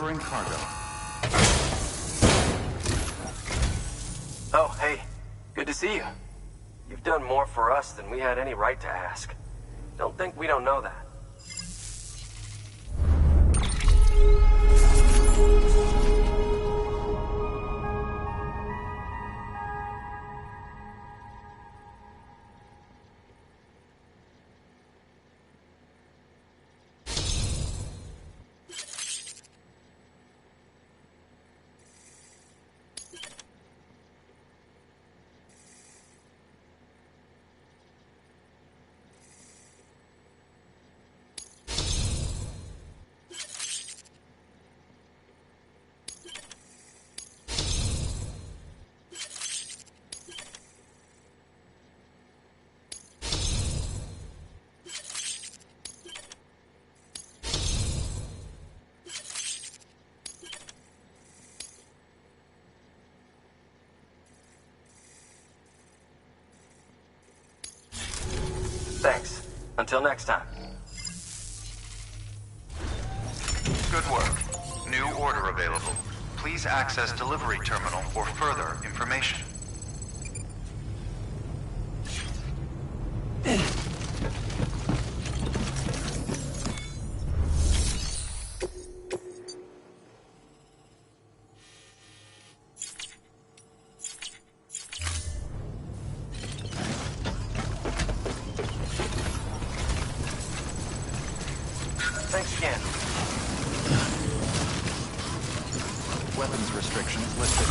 delivering cargo. Oh, hey. Good to see you. You've done more for us than we had any right to ask. Don't think we don't know that. Thanks. Until next time. Good work. New order available. Please access delivery terminal for further information. Thanks again. Weapons restrictions listed.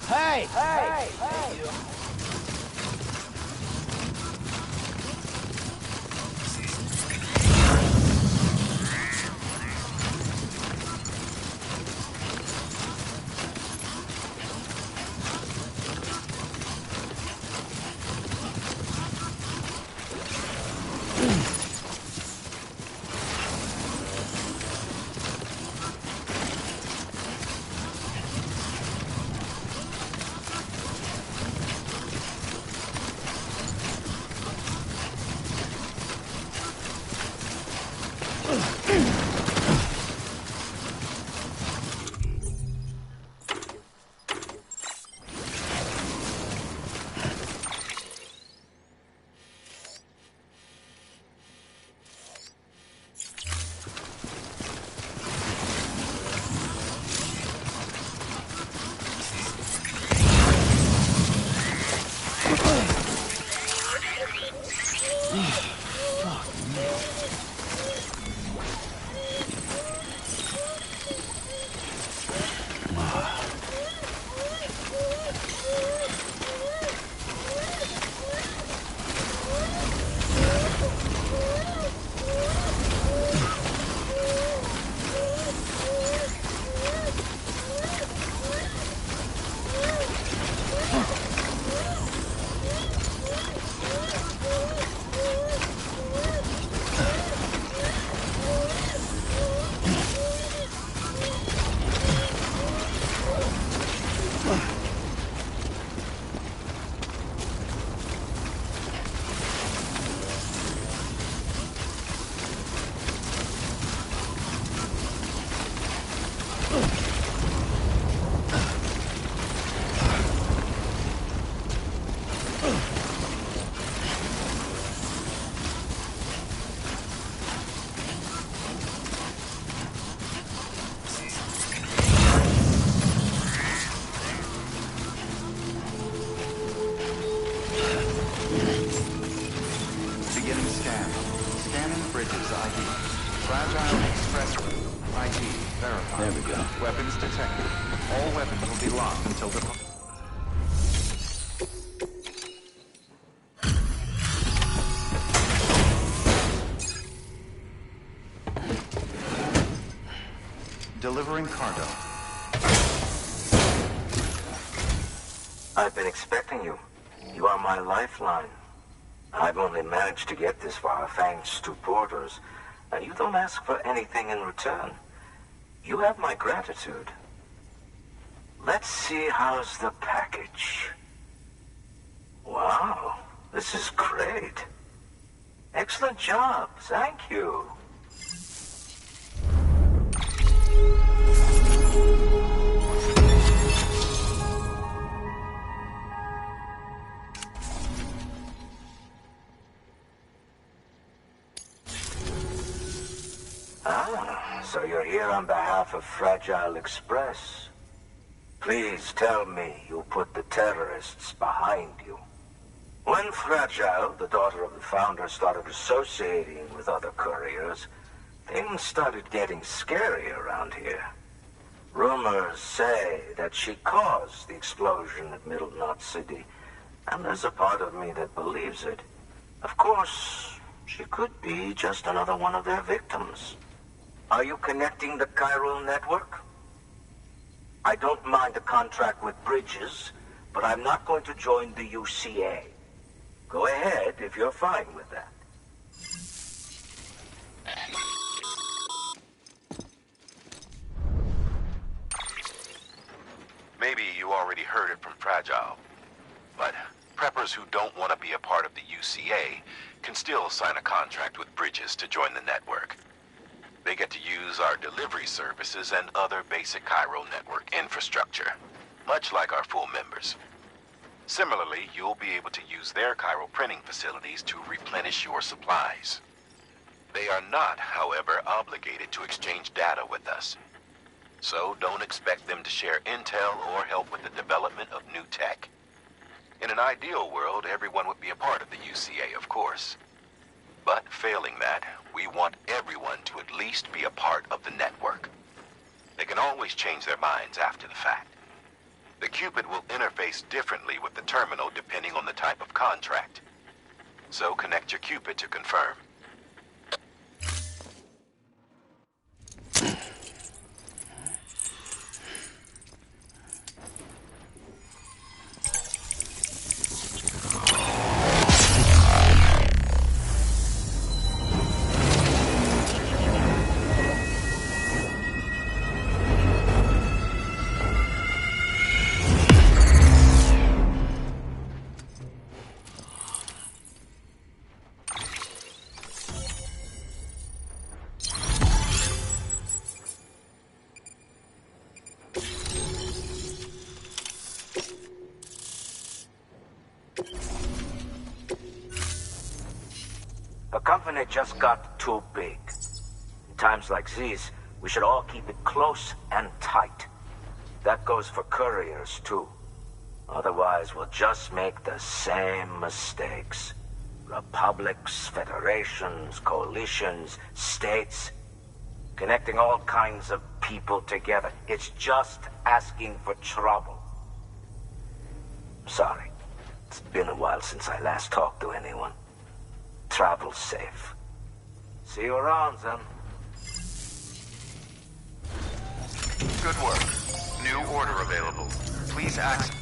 Hey! Fragile expressway. ID verified. There we go. Weapons detected. All weapons will be locked until the... Delivering cargo. I've been expecting you. You are my lifeline. I've only managed to get this far thanks to porters, and you don't ask for anything in return. You have my gratitude. Let's see, how's the package? Wow, this is great. Excellent job, thank you. So you're here on behalf of Fragile Express. Please tell me you put the terrorists behind you. When Fragile, the daughter of the founder, started associating with other couriers, things started getting scary around here. Rumors say that she caused the explosion at Middle Knot City, and there's a part of me that believes it. Of course, she could be just another one of their victims. Are you connecting the chiral network? I don't mind a contract with Bridges, but I'm not going to join the UCA. Go ahead if you're fine with that. Maybe you already heard it from Fragile, but preppers who don't want to be a part of the UCA can still sign a contract with Bridges to join the network. They get to use our delivery services and other basic chiral network infrastructure, much like our full members. Similarly, you'll be able to use their chiral printing facilities to replenish your supplies. They are not, however, obligated to exchange data with us. So don't expect them to share intel or help with the development of new tech. In an ideal world, everyone would be a part of the UCA, of course. But failing that, we want everyone to at least be a part of the network. They can always change their minds after the fact. The Cupid will interface differently with the terminal depending on the type of contract. So connect your Cupid to confirm. The company just got too big. In times like these, we should all keep it close and tight. That goes for couriers, too. Otherwise, we'll just make the same mistakes. Republics, federations, coalitions, states, connecting all kinds of people together. It's just asking for trouble. Sorry. It's been a while since I last talked to anyone. Travel safe. See you around, then. Good work. New order available. Please access.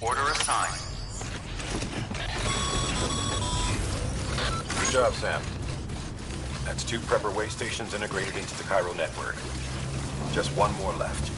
Order assigned. Good job, Sam. That's 2 prepper way stations integrated into the chiral network. Just 1 more left.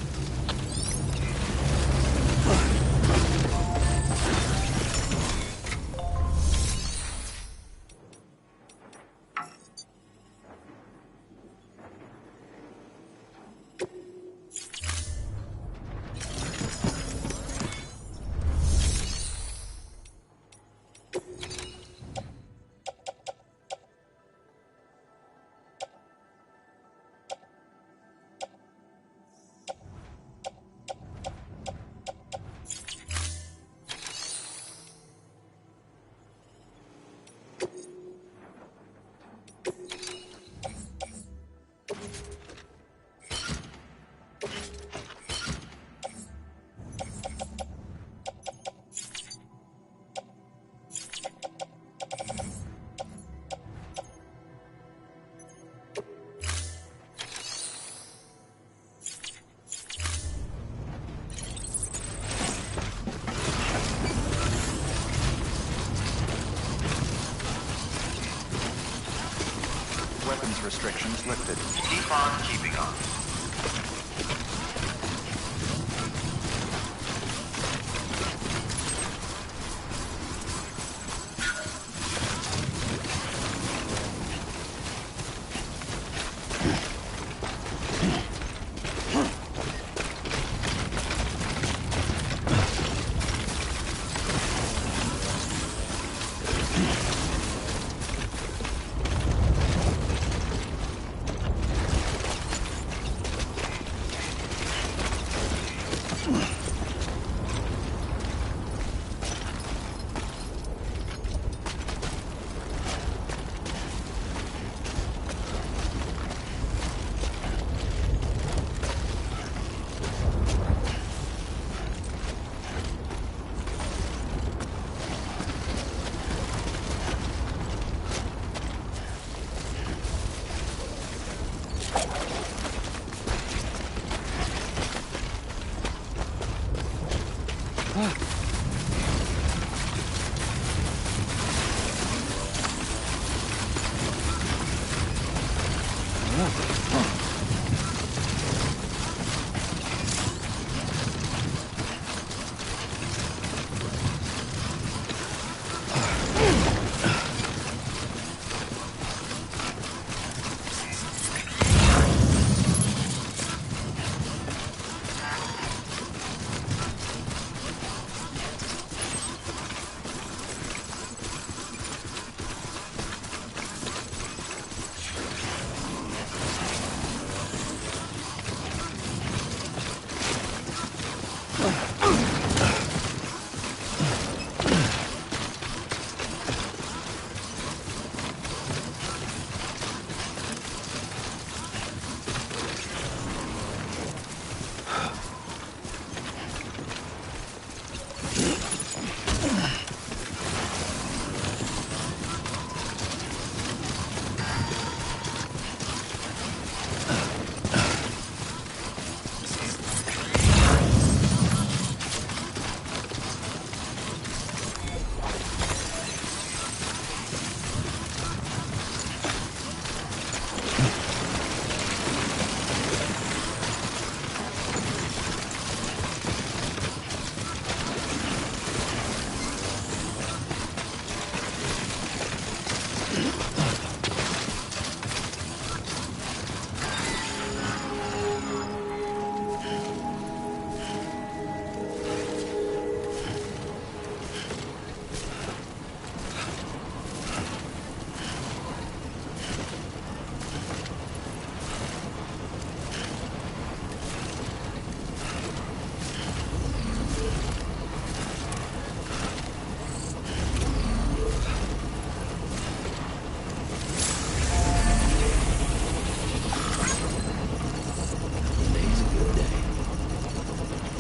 Weapons restrictions lifted. Keep on keeping on.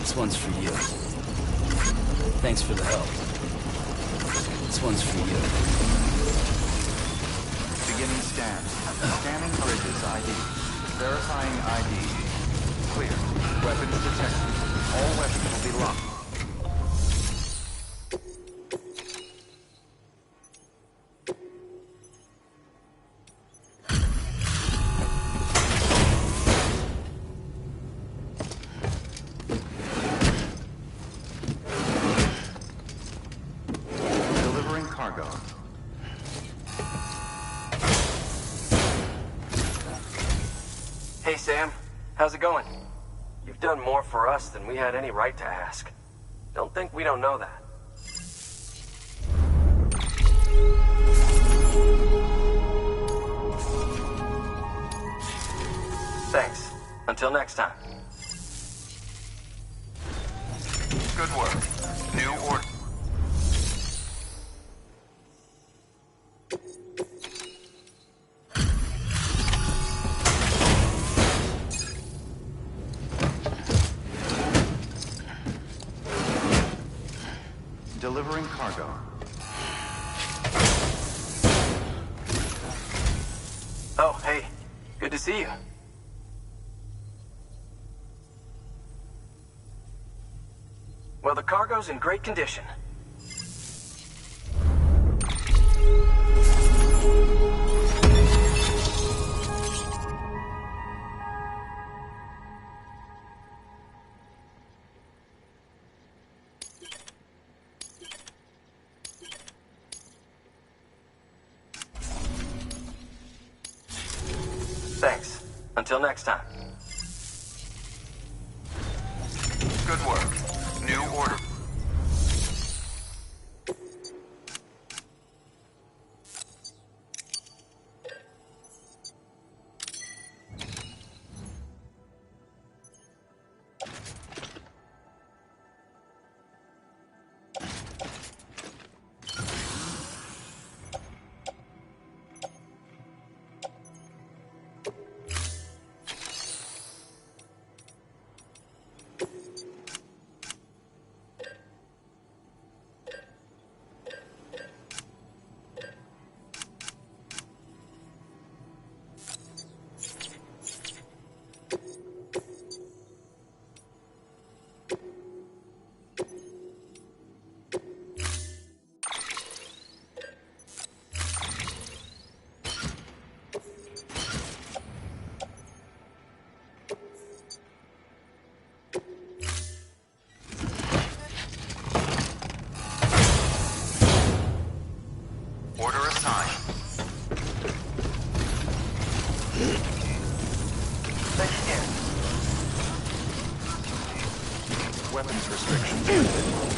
This one's for you. Thanks for the help. This one's for you. Beginning scan. Scanning bridges ID. Verifying ID. Clear. Weapons detected. All weapons will be locked. Delivering cargo. Hey, Sam. How's it going? You've done more for us than we had any right to ask. Don't think we don't know that. Thanks. Until next time. Good work. New order. Delivering cargo. Oh, hey. Good to see you. Well, the cargo's in great condition. Thanks. Until next time. Good work. New order. Order assigned. Thanks again. Weapons restrictions lifted.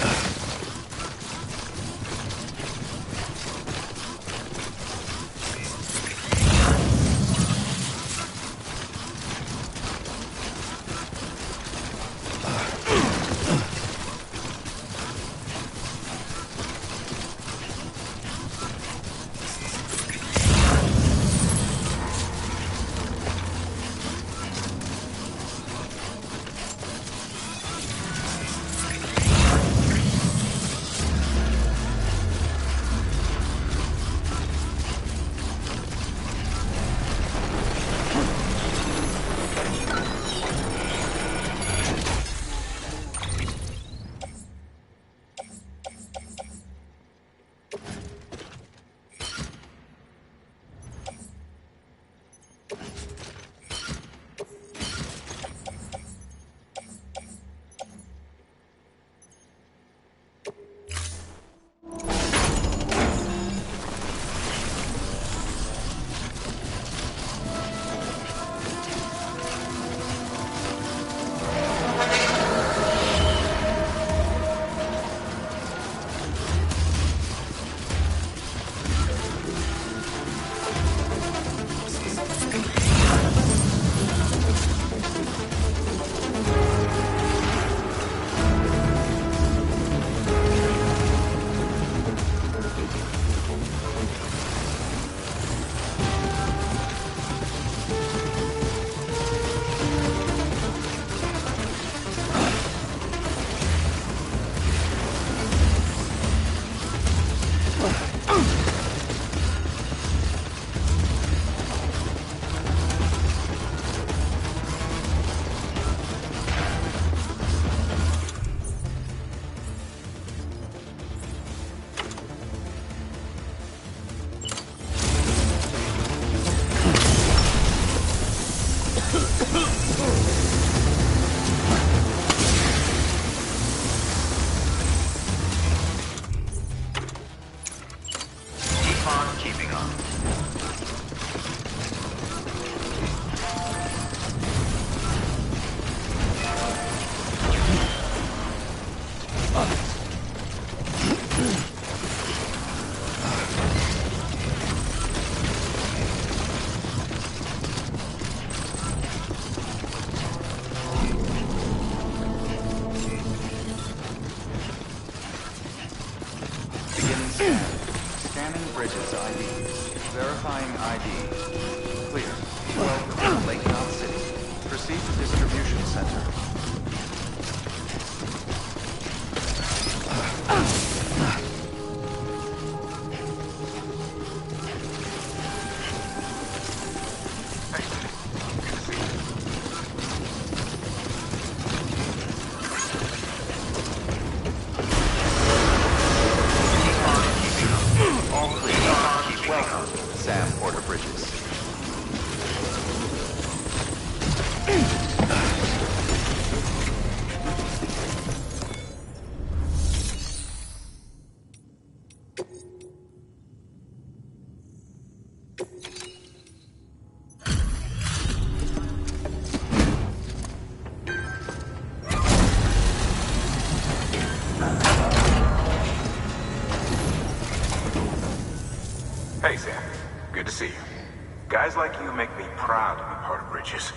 Scanning bridges ID. Verifying ID. Clear. Welcome to Lake Knot City. Proceed to distribution center. All clear. Welcome, Sam Porter Bridges. Hey, Sam. Good to see you. Guys like you make me proud to be part of Bridges.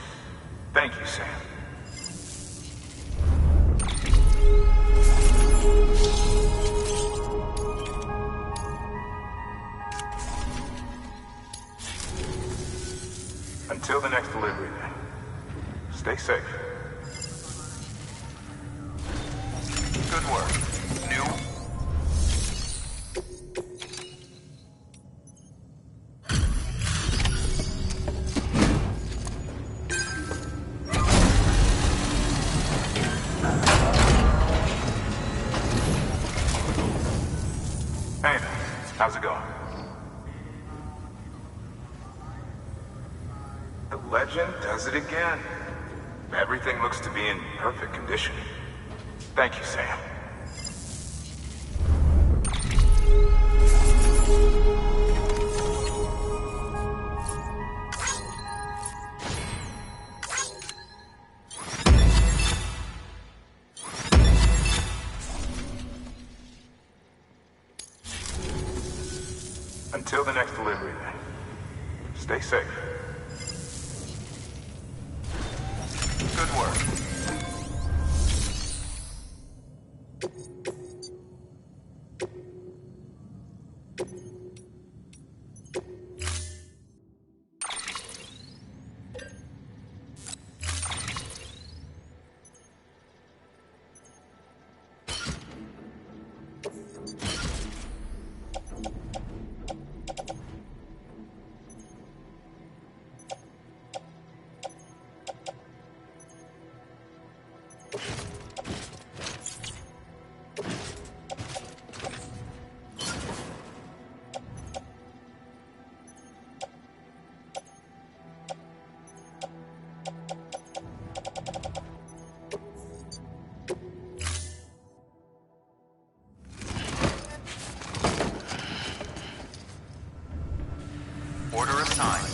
Thank you, Sam. Until the next delivery, then. Stay safe. Good work. New? Hey, man. How's it going? The legend does it again. Everything looks to be in perfect condition. Thank you, Sam. Until the next delivery, then. Stay safe. Good work. Order assigned.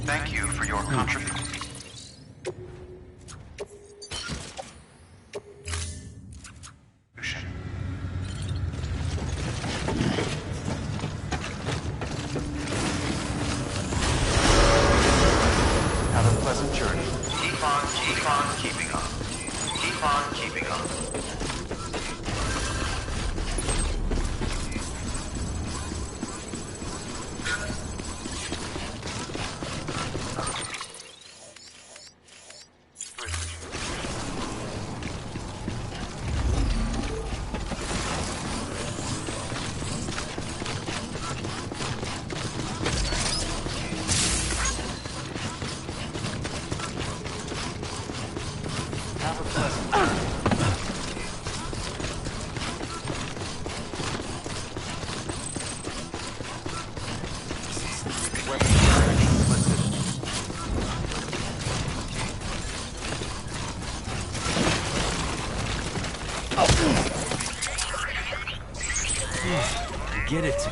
Thank you for your contribution. Have a pleasant journey. Keep on keeping on. Keep on keeping on. Weapons restrictions lifted. Get it.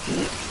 Nice.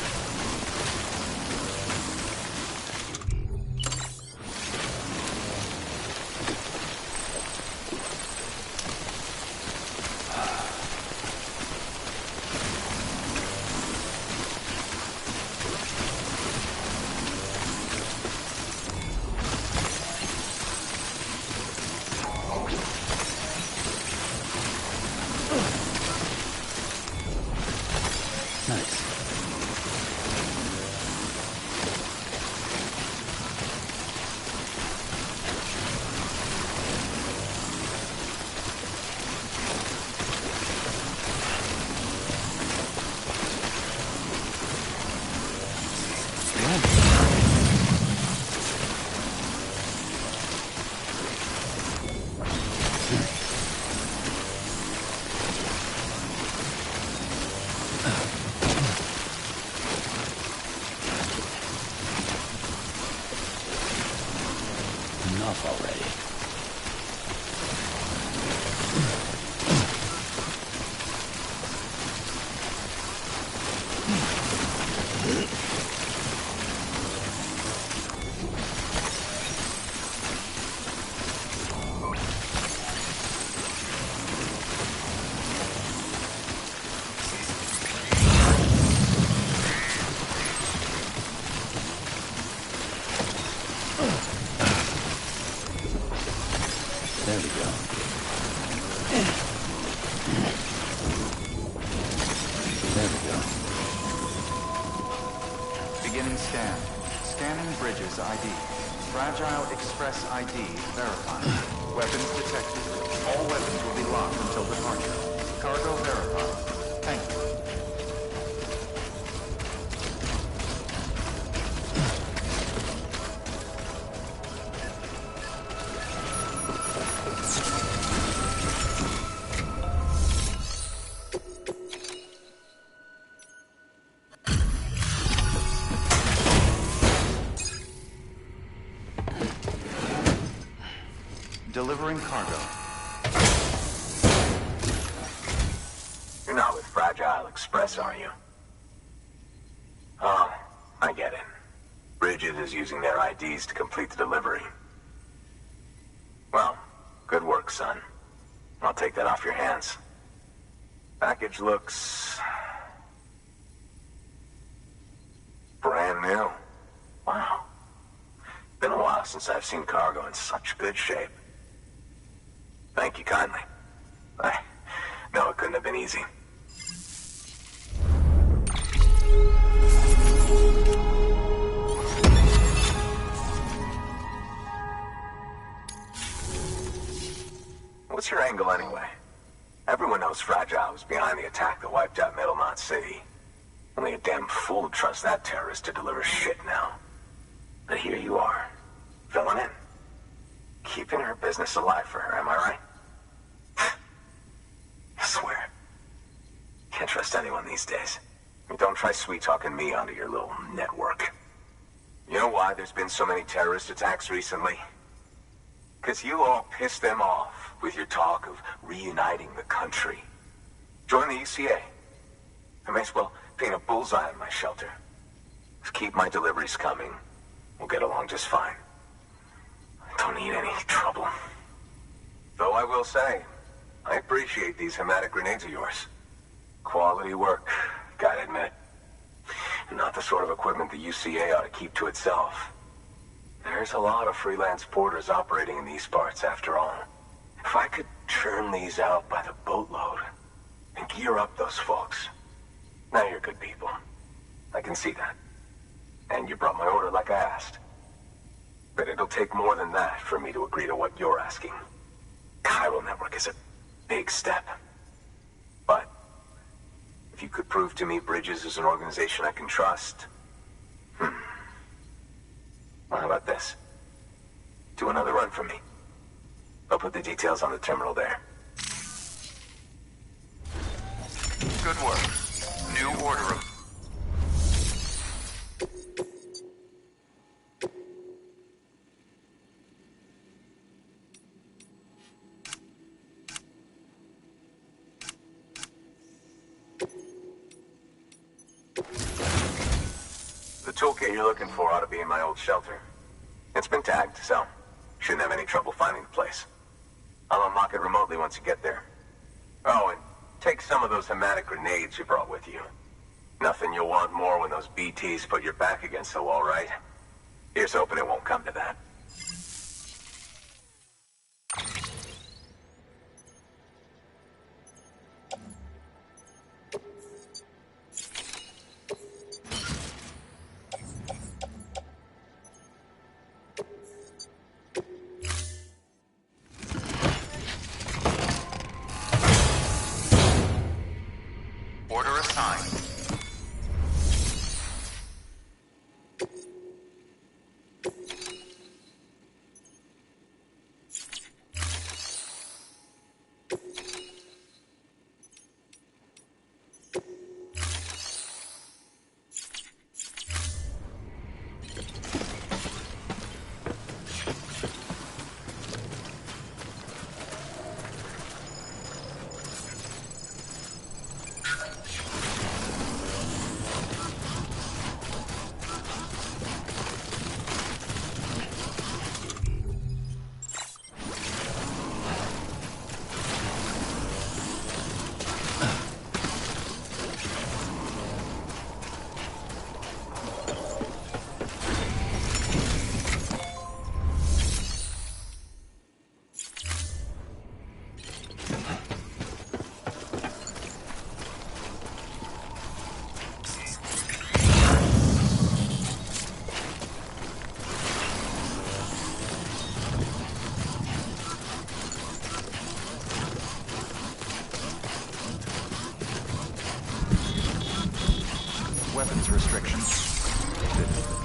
Enough already. There we go. There we go. Beginning scan. Scanning bridges ID. Fragile Express ID verified. Weapons detected. All weapons will be locked until departure. Cargo verified. Thank you. Delivering cargo. You're not with Fragile Express, are you? Oh, I get it. Bridget is using their IDs to complete the delivery. Well, good work, son. I'll take that off your hands. Package looks... brand new. Wow. Been a while since I've seen cargo in such good shape. Thank you kindly. I know it couldn't have been easy. What's your angle anyway? Everyone knows Fragile was behind the attack that wiped out Middlemont City. Only a damn fool would trust that terrorist to deliver shit now. But here you are, filling in. Keeping her business alive for her, am I right? I swear. Can't trust anyone these days. And don't try sweet-talking me onto your little network. You know why there's been so many terrorist attacks recently? Because you all pissed them off with your talk of reuniting the country. Join the UCA. I may as well paint a bullseye on my shelter. Just keep my deliveries coming. We'll get along just fine. Don't need any trouble. Though I will say, I appreciate these hematic grenades of yours. Quality work, gotta admit. Not the sort of equipment the UCA ought to keep to itself. There's a lot of freelance porters operating in these parts, after all. If I could churn these out by the boatload and gear up those folks. Now you're good people. I can see that. And you brought my order like I asked. But it'll take more than that for me to agree to what you're asking. Chiral Network is a big step. But if you could prove to me Bridges is an organization I can trust... Well, how about this? Do another run for me. I'll put the details on the terminal there. Good work. New order of... The toolkit you're looking for ought to be in my old shelter. It's been tagged, so shouldn't have any trouble finding the place. I'll unlock it remotely once you get there. Oh, and take some of those hematic grenades you brought with you. Nothing you'll want more when those BTs put your back against the wall, right? Here's hoping it won't come to that. Order assigned. Weapons restrictions lifted.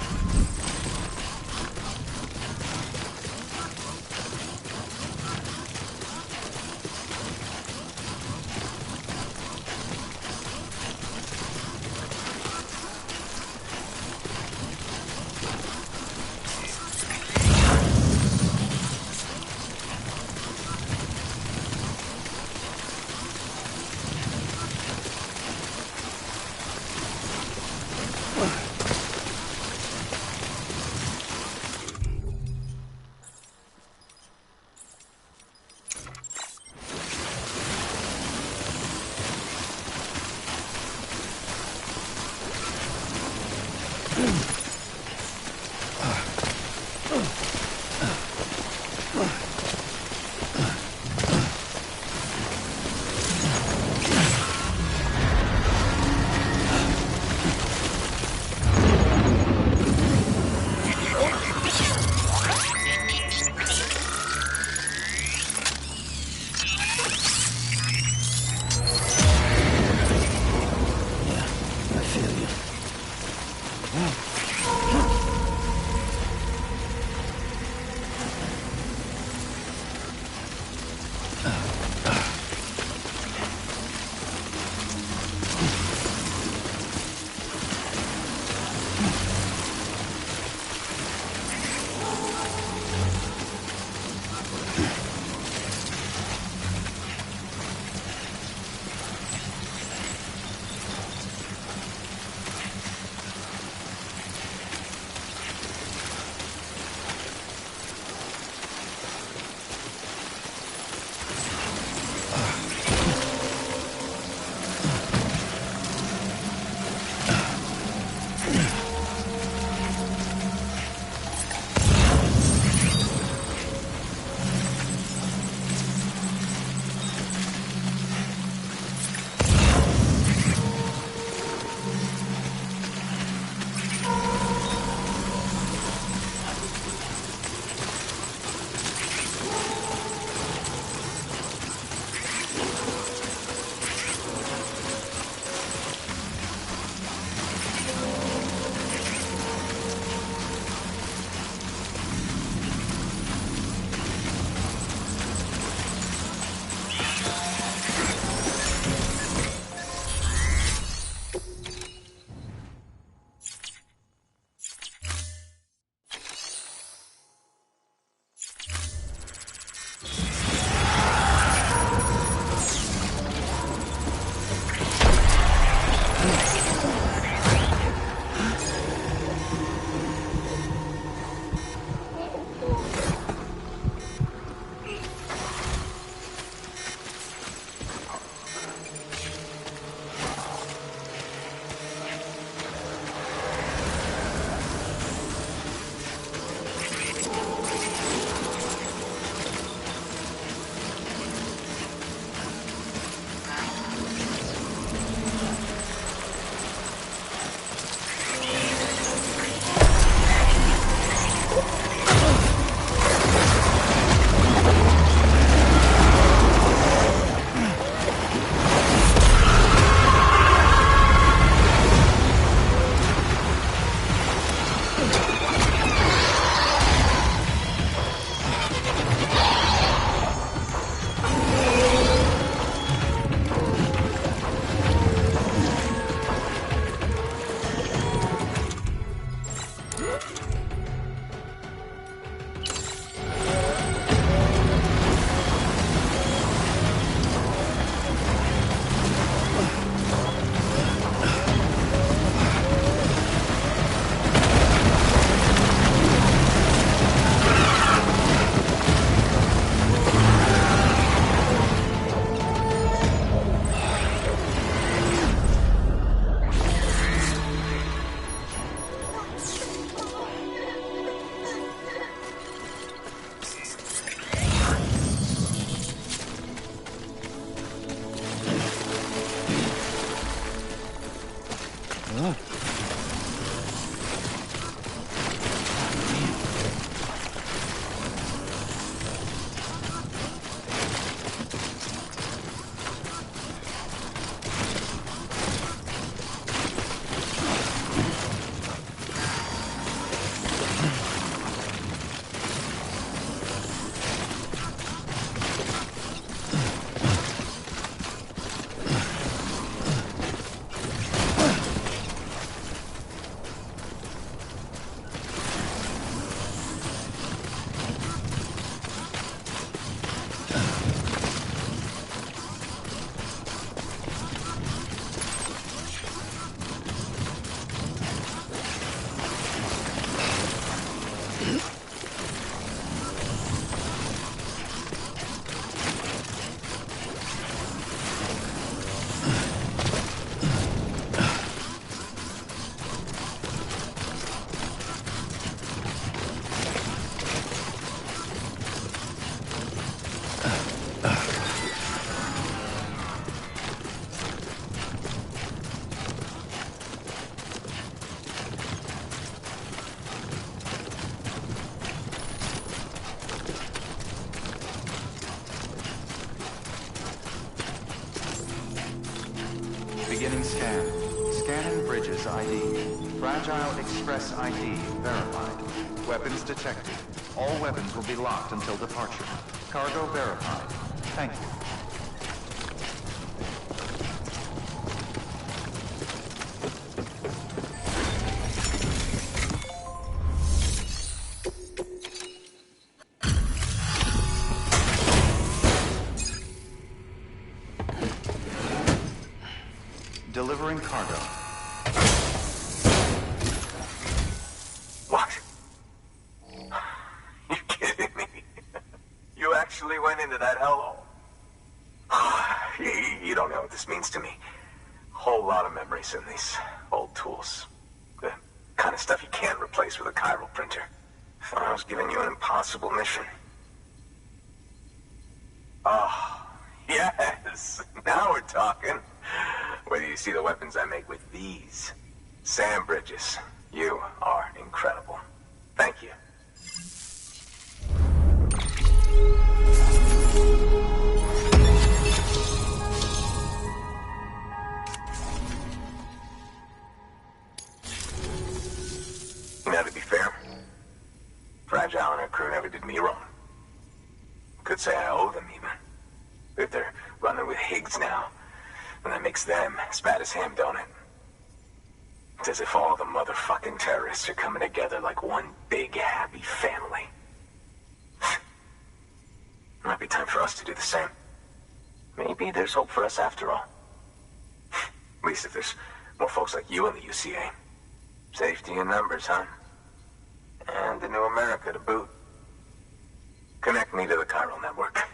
Beginning scan. Scanning bridges ID. Fragile Express ID verified. Weapons detected. All weapons will be locked until departure. Cargo verified. Thank you. Delivering cargo. What? You kidding me? You actually went into that hellhole? You don't know what this means to me. Whole lot of memories in these old tools. The kind of stuff you can't replace with a chiral printer. Thought I was giving you an impossible mission. Oh, yes. Now we're talking. Whether you see the weapons I make with these. Sam Bridges, you are incredible. Thank you. Now, to be fair, Fragile and her crew never did me wrong. Could say I owe them, even. If they're running with Higgs now, and that makes them as bad as him, don't it? It's as if all the motherfucking terrorists are coming together like one big, happy family. Might be time for us to do the same. Maybe there's hope for us after all. At least if there's more folks like you in the UCA. Safety in numbers, huh? And the new America to boot. Connect me to the chiral network.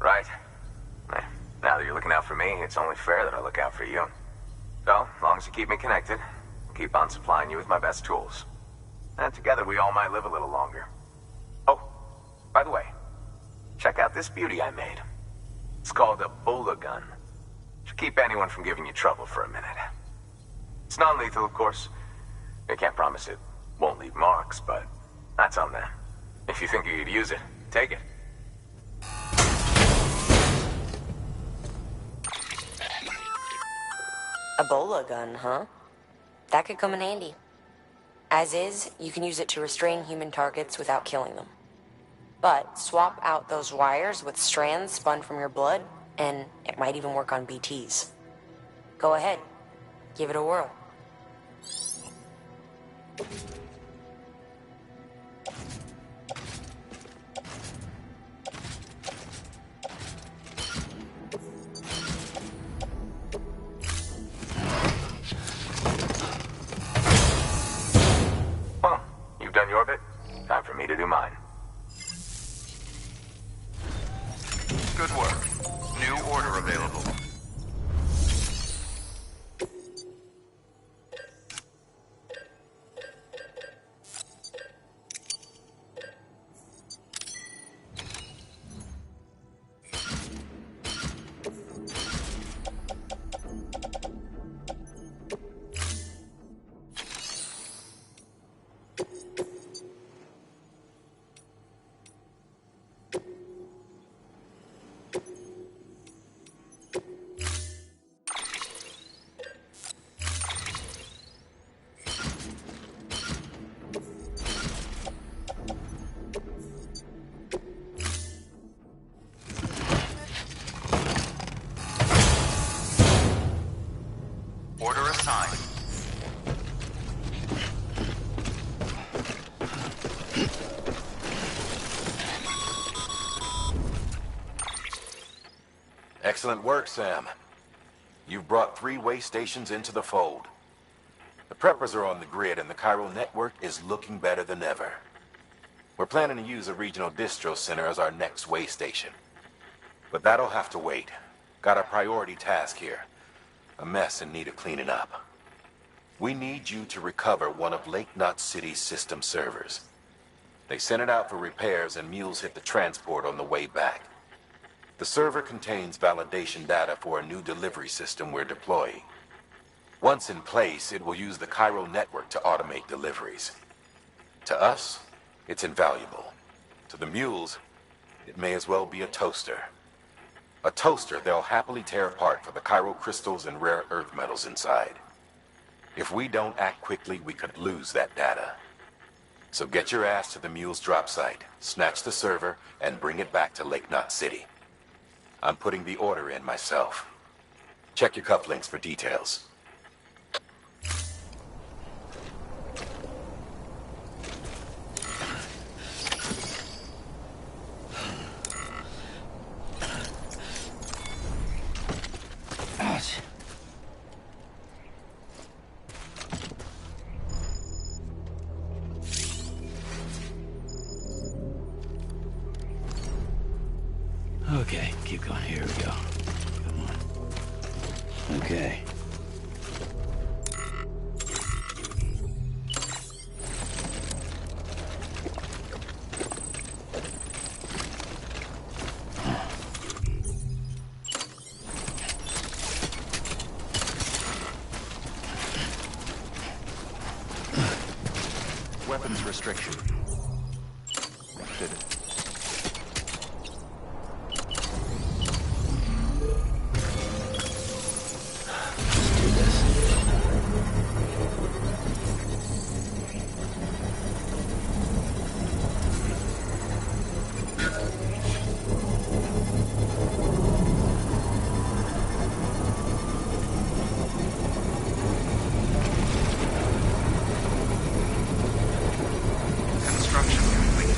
Right. Now that you're looking out for me, it's only fair that I look out for you. So, as long as you keep me connected, I'll keep on supplying you with my best tools. And together we all might live a little longer. Oh, by the way, check out this beauty I made. It's called a Bola gun. Should keep anyone from giving you trouble for a minute. It's non-lethal, of course. I can't promise it won't leave marks, but that's on them. If you think you could use it, take it. A Bola gun, huh? That could come in handy. As is, you can use it to restrain human targets without killing them. But swap out those wires with strands spun from your blood, And it might even work on BTs. Go ahead. Give it a whirl. Well, you've done your bit. Time for me to do mine. Good work. New order available. Order assigned. Excellent work, Sam. You've brought 3 way stations into the fold. The preppers are on the grid and the Cairo network is looking better than ever. We're planning to use a regional distro center as our next way station. But that'll have to wait. Got a priority task here. A mess in need of cleaning up. We need you to recover one of Lake Knot City's system servers. They sent it out for repairs and mules hit the transport on the way back. The server contains validation data for a new delivery system we're deploying. Once in place, it will use the Cairo network to automate deliveries. To us, it's invaluable. To the mules, it may as well be a toaster. A toaster they'll happily tear apart for the Cairo crystals and rare earth metals inside. If we don't act quickly, we could lose that data. So get your ass to the mule's drop site, snatch the server, and bring it back to Lake Knot City. I'm putting the order in myself. Check your cufflinks for details. Ouch. Okay, keep going. Here we go. Come on. Okay. Weapons restriction. Did it. Construction complete.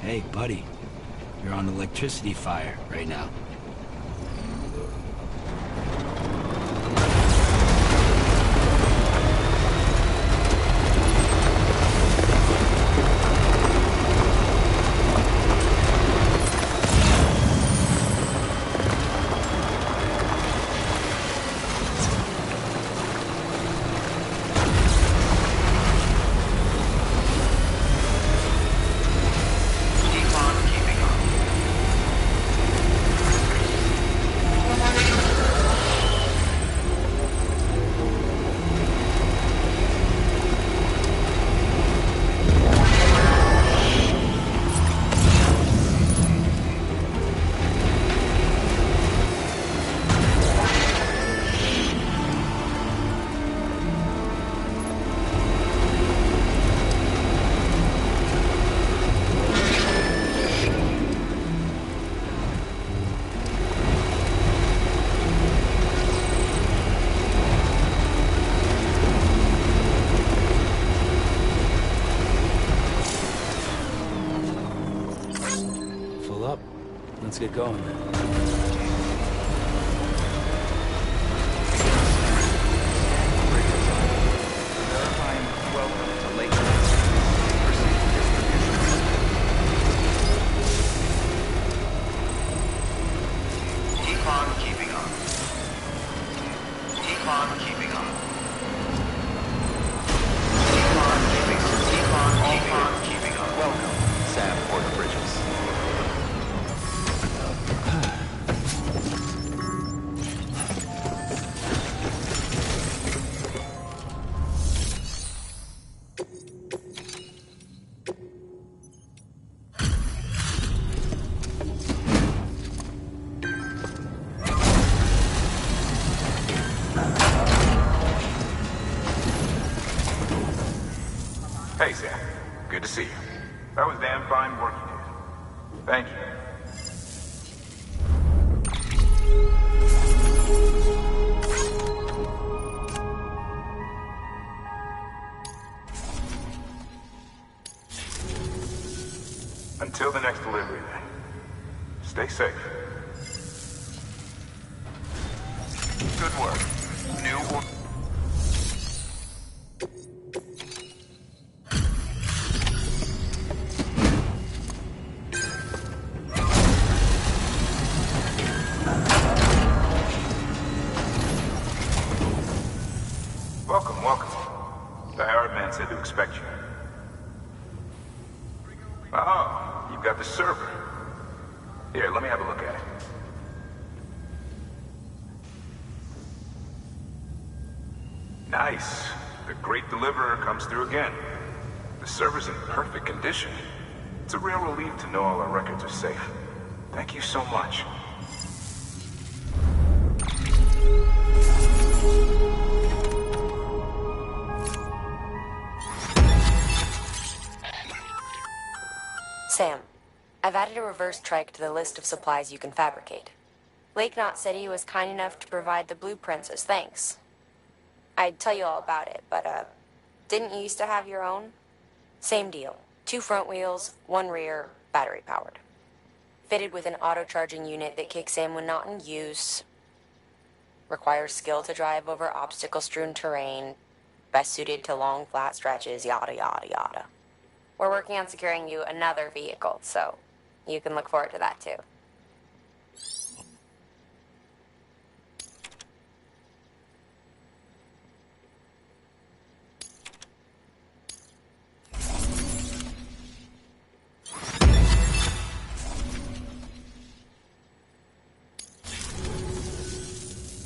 Hey, buddy. You're on electricity fire right now. Full up. Let's get going then. Verifying welcome to Lake Night. Proceed to distribution. Econ keeping on. Econ keeping on. Econ keeping on. Welcome, Sam Porter Bridges. Hey, Sam. Good to see you. That was damn fine work you did. Thank you. Until the next delivery, then. Stay safe. Good work. New or... Welcome, welcome. The hired man said to expect you. Oh, you've got the server. Here, let me have a look at it. Nice. The great deliverer comes through again. The server's in perfect condition. It's a real relief to know all our records are safe. Thank you so much. Sam, I've added a reverse trike to the list of supplies you can fabricate. Lake Knot said he was kind enough to provide the blueprints as thanks. I'd tell you all about it, but, didn't you used to have your own? Same deal. 2 front wheels, 1 rear, battery-powered. Fitted with an auto-charging unit that kicks in when not in use. Requires skill to drive over obstacle-strewn terrain. Best suited to long, flat stretches, yada, yada, yada. We're working on securing you another vehicle, so you can look forward to that, too.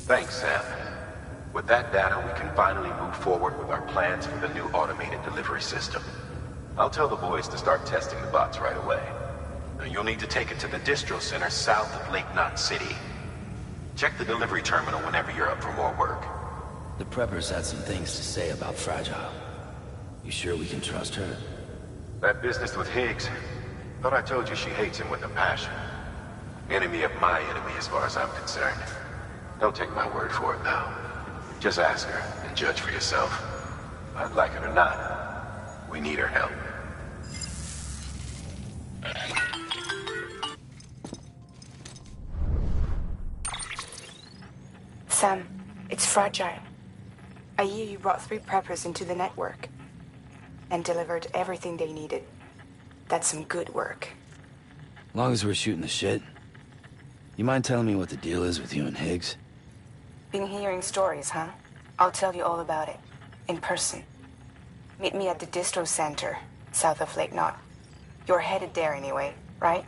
Thanks, Sam. With that data, we can finally move forward with our plans for the new automated delivery system. I'll tell the boys to start testing the bots right away. Now, you'll need to take it to the distro center south of Lake Knot City. Check the delivery terminal whenever you're up for more work. The preppers had some things to say about Fragile. You sure we can trust her? That business with Higgs, thought I told you she hates him with a passion. Enemy of my enemy as far as I'm concerned. Don't take my word for it, though. Just ask her and judge for yourself. I'd like it or not. We need her help. Sam, it's fragile. I hear you brought 3 preppers into the network and delivered everything they needed. That's some good work. As long as we're shooting the shit. You mind telling me what the deal is with you and Higgs? Been hearing stories, huh? I'll tell you all about it. In person. Meet me at the distro center, south of Lake Knot. You're headed there anyway, right?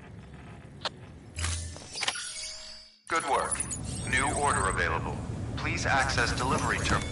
Good work. New order available. Please access delivery terminal.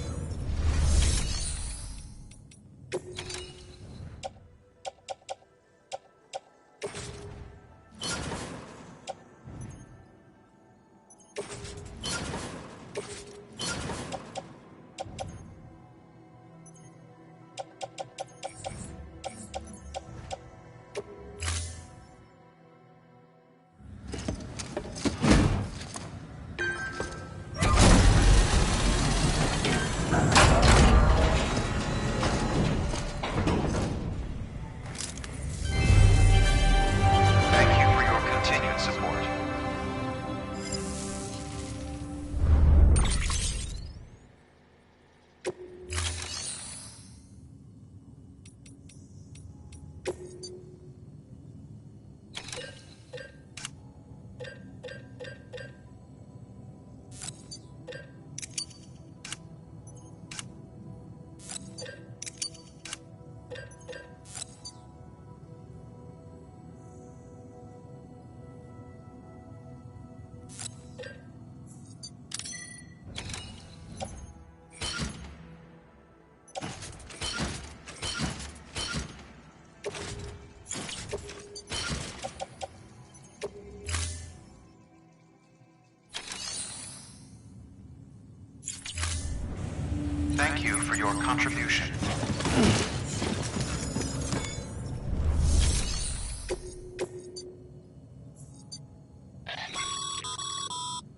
Thank you for your contribution.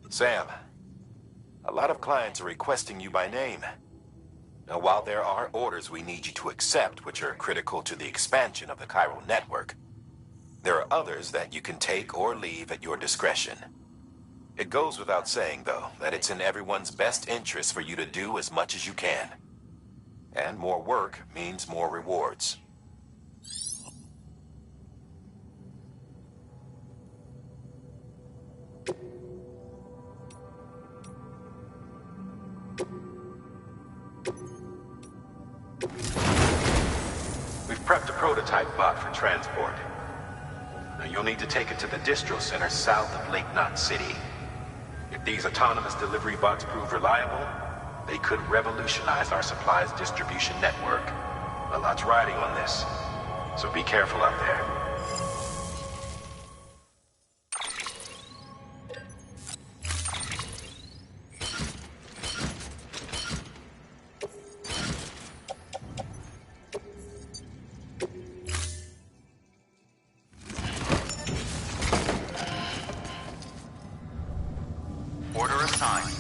Sam, a lot of clients are requesting you by name. Now, while there are orders we need you to accept, which are critical to the expansion of the chiral network, there are others that you can take or leave at your discretion. It goes without saying, though, that it's in everyone's best interest for you to do as much as you can. And more work means more rewards. We've prepped a prototype bot for transport. Now you'll need to take it to the distro center south of Lake Knot City. If these autonomous delivery bots prove reliable, they could revolutionize our supplies distribution network. A lot's riding on this, so be careful out there. Order assigned.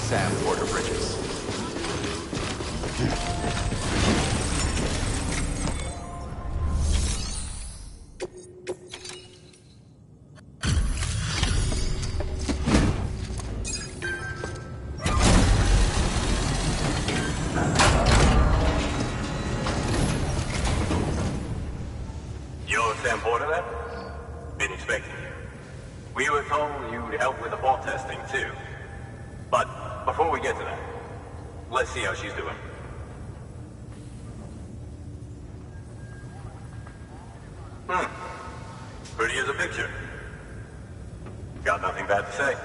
Sam Porter Bridges. You're Sam Porter, then? Been expecting you. We were told you'd help with the vault testing, too. But before we get to that, let's see how she's doing. Pretty as a picture. Got nothing bad to say.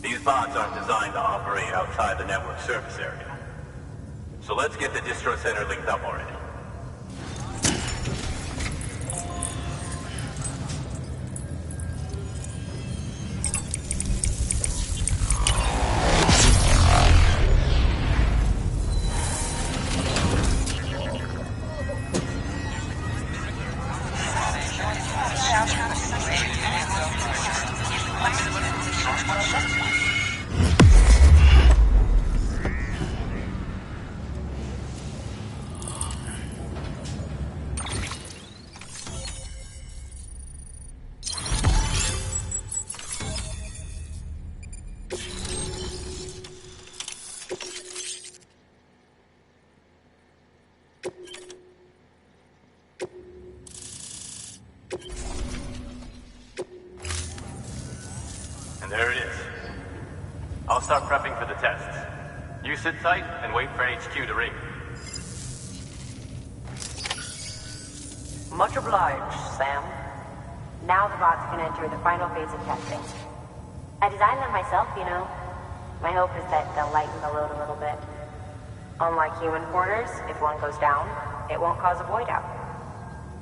These bots aren't designed to operate outside the network service area. So let's get the distro center linked up already. And there it is. I'll start prepping for the tests. You sit tight and wait for HQ to ring. Much obliged, Sam. Now the bots can enter the final phase of testing. I designed them myself, you know. My hope is that they'll lighten the load a little bit. Unlike human porters, if one goes down, it won't cause a void out.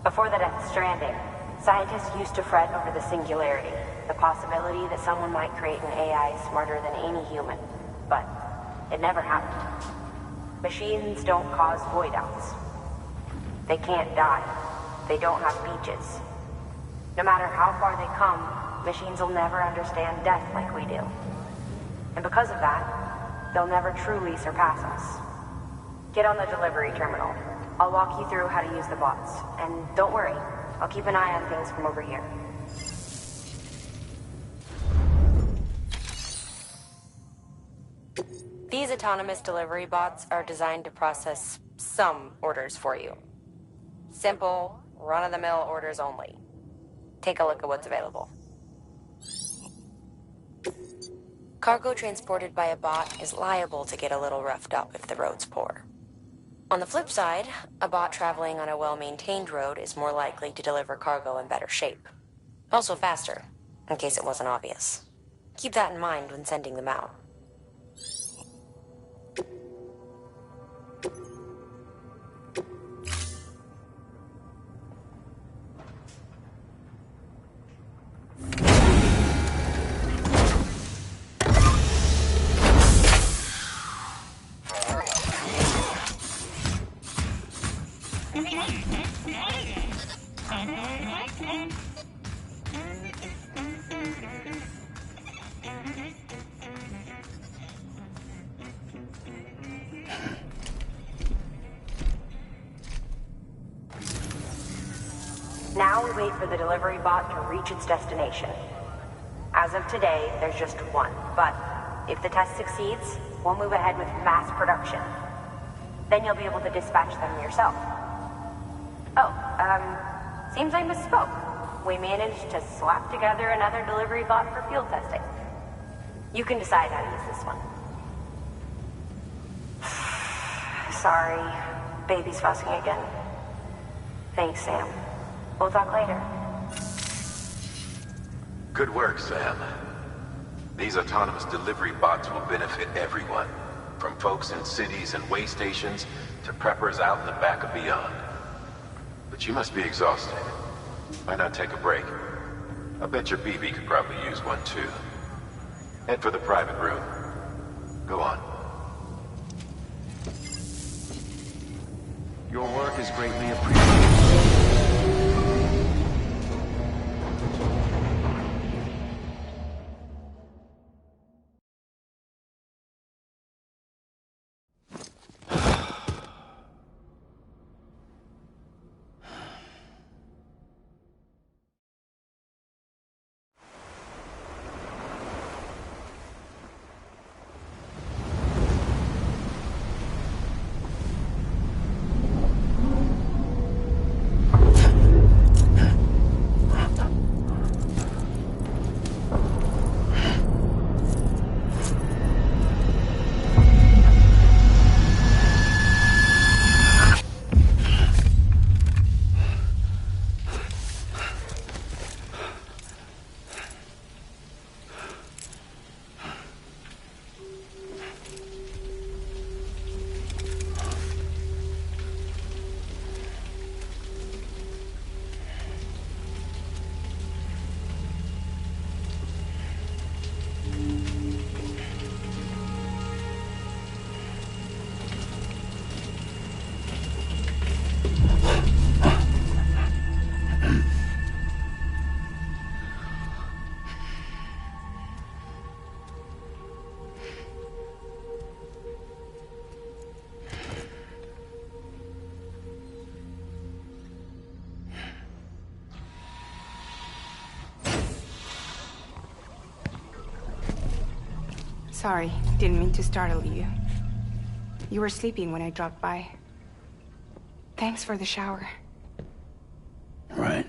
Before the death of Stranding, scientists used to fret over the singularity, the possibility that someone might create an AI smarter than any human. But it never happened. Machines don't cause void outs. They can't die. They don't have beaches. No matter how far they come, machines will never understand death like we do. And because of that, they'll never truly surpass us. Get on the delivery terminal. I'll walk you through how to use the bots. And don't worry, I'll keep an eye on things from over here. These autonomous delivery bots are designed to process some orders for you. Simple, run-of-the-mill orders only. Take a look at what's available. Cargo transported by a bot is liable to get a little roughed up if the road's poor. On the flip side, a bot traveling on a well-maintained road is more likely to deliver cargo in better shape. Also faster, in case it wasn't obvious. Keep that in mind when sending them out. Now we wait for the delivery bot to reach its destination. As of today, there's just one, but if the test succeeds, we'll move ahead with mass production. Then you'll be able to dispatch them yourself. Oh, seems I misspoke. We managed to slap together another delivery bot for field testing. You can decide how to use this one. Sorry, baby's fussing again. Thanks, Sam. We'll talk later. Good work, Sam. These autonomous delivery bots will benefit everyone, from folks in cities and way stations to preppers out in the back of beyond. But you must be exhausted. Why not take a break? I bet your BB could probably use one too. Head for the private room. Go on. Your work is greatly appreciated. Sorry, didn't mean to startle you. You were sleeping when I dropped by. Thanks for the shower. Right.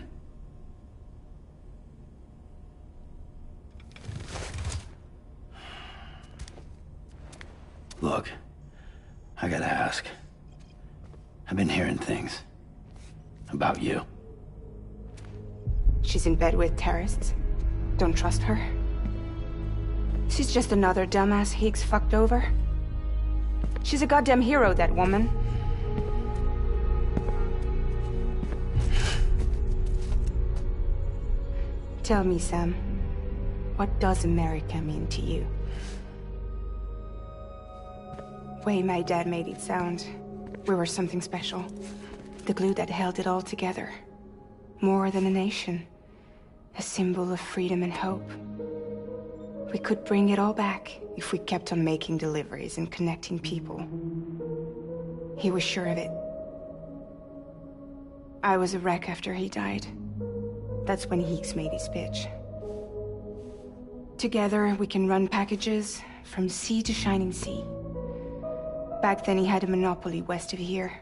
Look, I gotta ask. I've been hearing things about you. She's in bed with terrorists. Don't trust her. She's just another dumbass Higgs fucked over. She's a goddamn hero, that woman. Tell me, Sam, what does America mean to you? Way my dad made it sound, we were something special. The glue that held it all together. More than a nation. A symbol of freedom and hope. We could bring it all back if we kept on making deliveries and connecting people. He was sure of it. I was a wreck after he died. That's when Higgs made his pitch. Together, we can run packages from sea to shining sea. Back then, he had a monopoly west of here.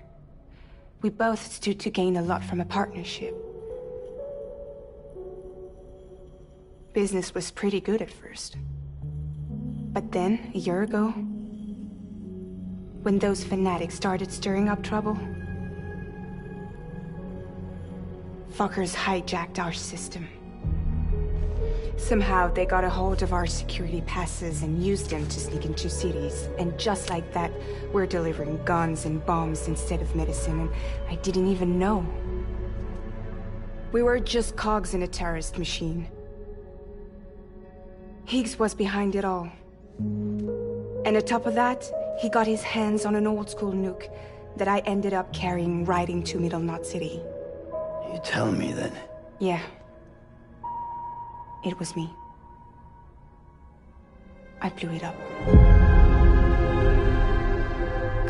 We both stood to gain a lot from a partnership. Business was pretty good at first. But then, a year ago, when those fanatics started stirring up trouble, fuckers hijacked our system. Somehow, they got a hold of our security passes and used them to sneak into cities. And just like that, we're delivering guns and bombs instead of medicine, and I didn't even know. We were just cogs in a terrorist machine. Higgs was behind it all. And on top of that, he got his hands on an old-school nuke that I ended up carrying right into Middle Knot City. You telling me that? Yeah. It was me. I blew it up.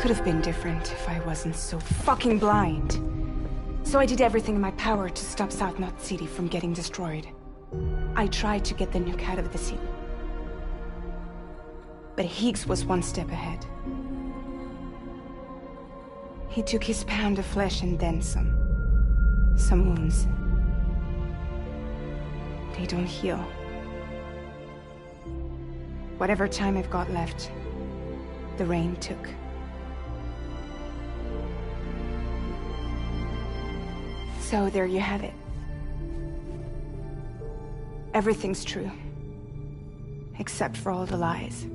Could have been different if I wasn't so fucking blind. So I did everything in my power to stop South Knot City from getting destroyed. I tried to get the nuke out of the city. But Higgs was one step ahead. He took his pound of flesh and then some. Some wounds. They don't heal. Whatever time I've got left, the rain took. So there you have it. Everything's true. Except for all the lies.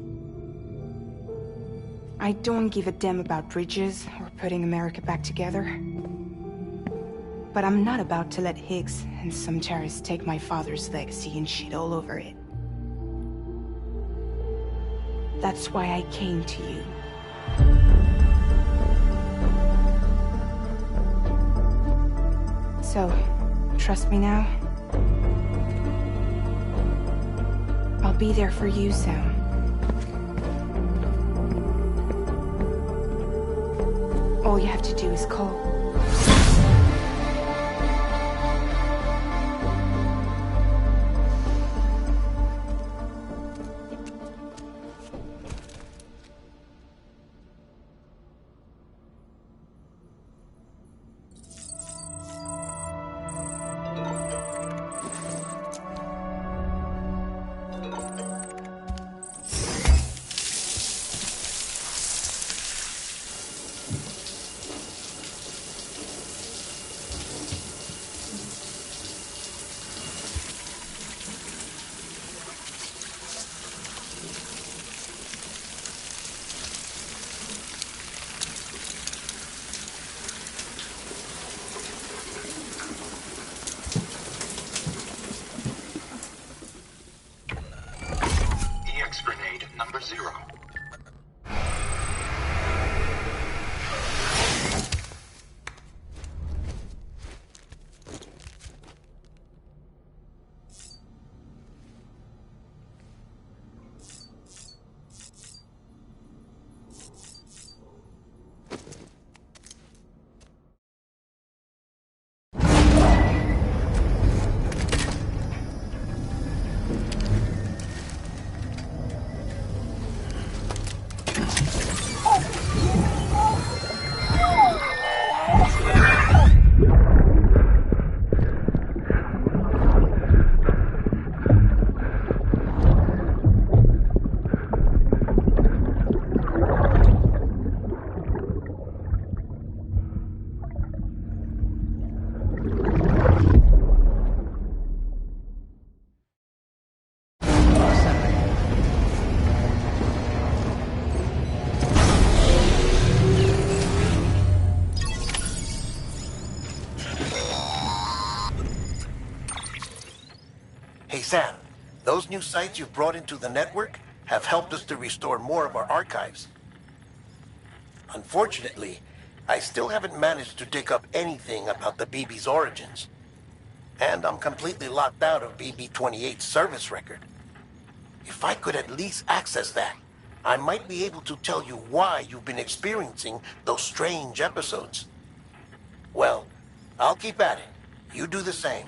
I don't give a damn about bridges or putting America back together. But I'm not about to let Higgs and some terrorists take my father's legacy and shit all over it. That's why I came to you. So, trust me now? I'll be there for you, Sam. All you have to do is call. Grenade number 0. Hey Sam, those new sites you've brought into the network have helped us to restore more of our archives. Unfortunately, I still haven't managed to dig up anything about the BB's origins. And I'm completely locked out of BB-28's service record. If I could at least access that, I might be able to tell you why you've been experiencing those strange episodes. Well, I'll keep at it. You do the same.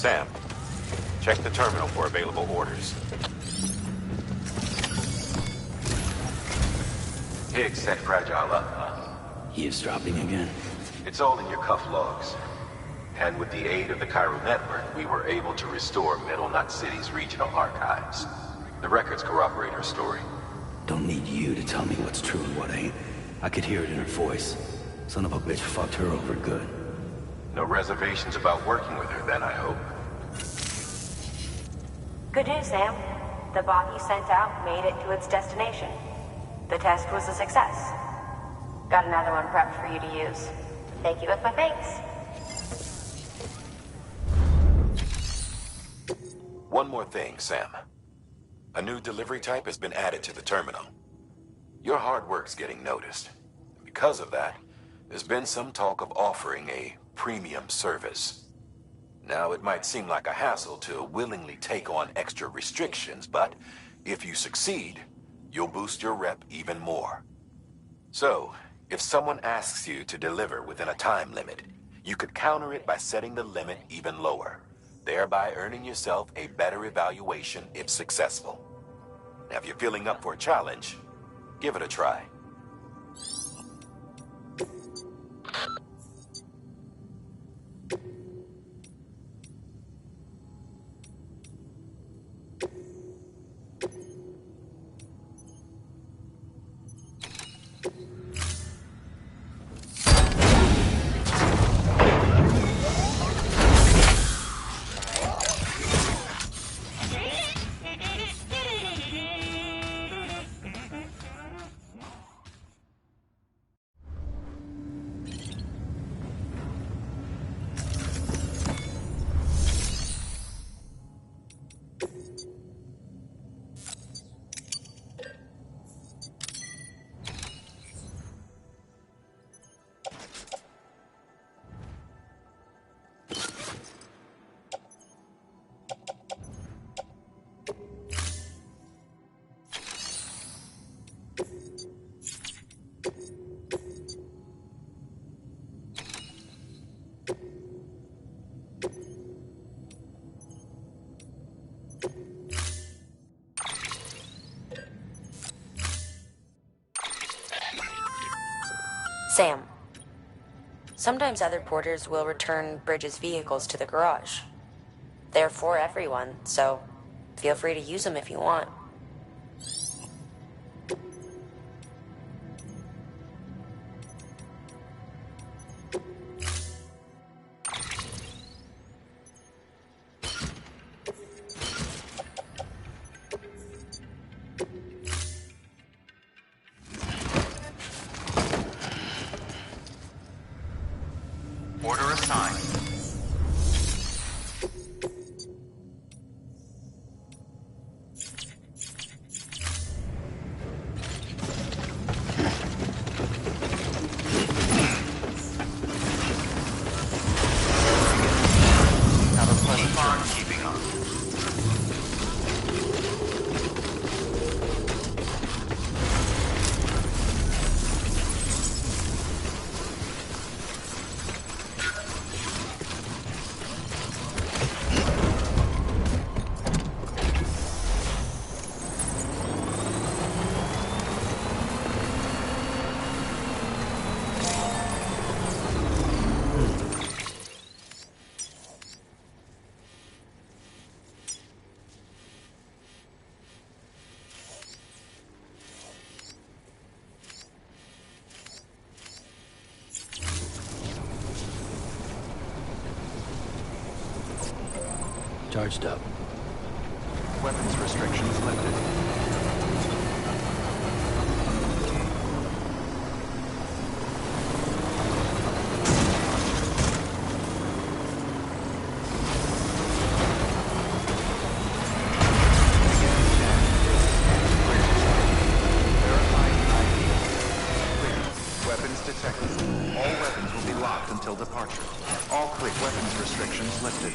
Sam, check the terminal for available orders. Higgs set Fragile up. Eavesdropping again? It's all in your cuff logs. And with the aid of the Cairo network, we were able to restore Middle Knot City's regional archives. The records corroborate her story. Don't need you to tell me what's true and what ain't. I could hear it in her voice. Son of a bitch fucked her over good. No reservations about working with her then, I hope. Good news, Sam. The bot you sent out made it to its destination. The test was a success. Got another one prepped for you to use. Thank you with my thanks. One more thing, Sam. A new delivery type has been added to the terminal. Your hard work's getting noticed. Because of that, there's been some talk of offering a premium service. Now, it might seem like a hassle to willingly take on extra restrictions, but if you succeed, you'll boost your rep even more. So, if someone asks you to deliver within a time limit, you could counter it by setting the limit even lower, thereby earning yourself a better evaluation if successful. Now, if you're feeling up for a challenge, give it a try. Sam, sometimes other porters will return Bridges' vehicles to the garage. They're for everyone, so feel free to use them if you want. Order assigned. Have a pleasant journey. Keeping up. Charged up. Weapons restrictions lifted. Weapons detected. All weapons will be locked until departure. All click weapons restrictions lifted.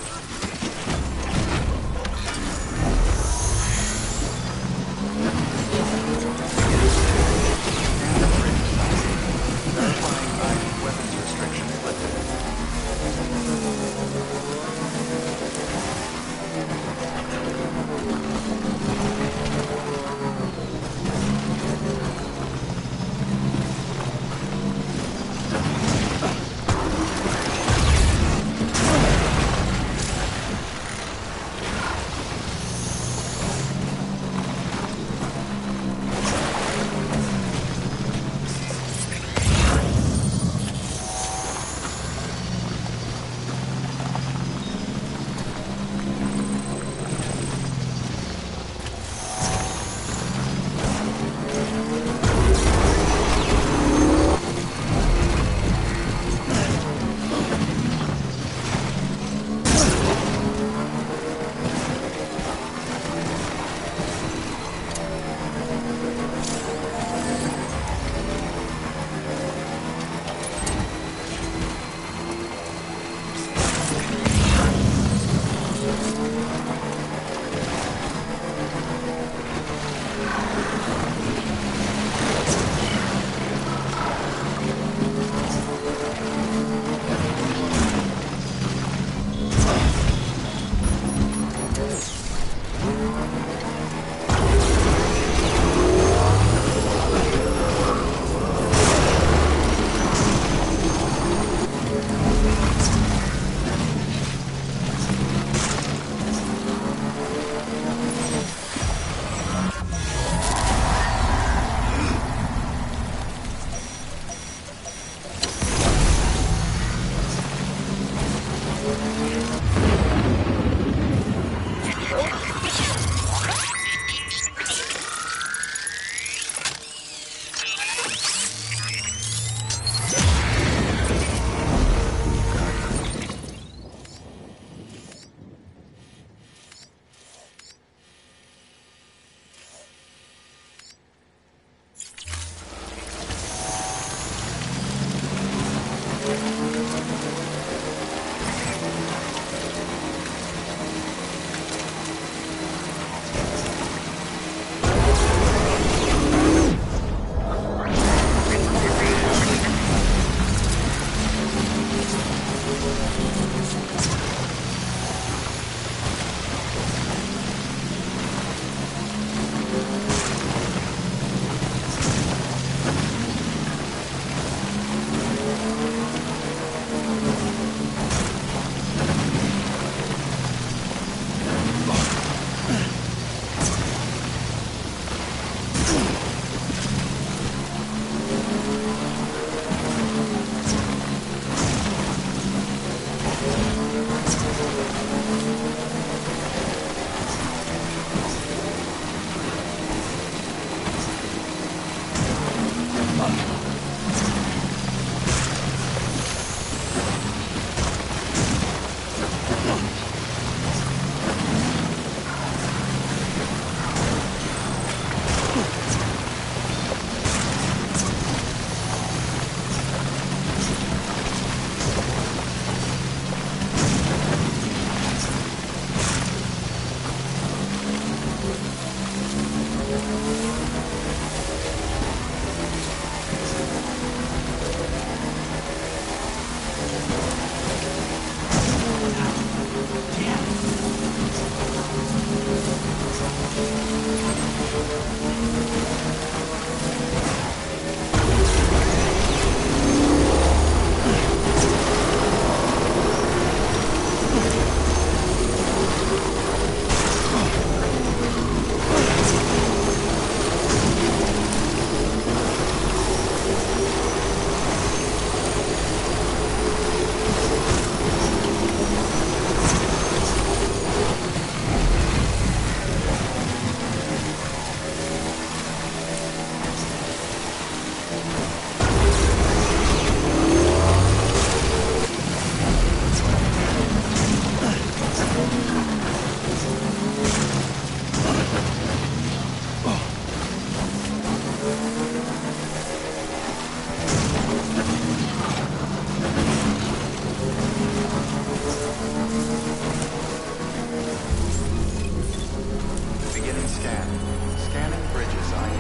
Scanning bridges ID.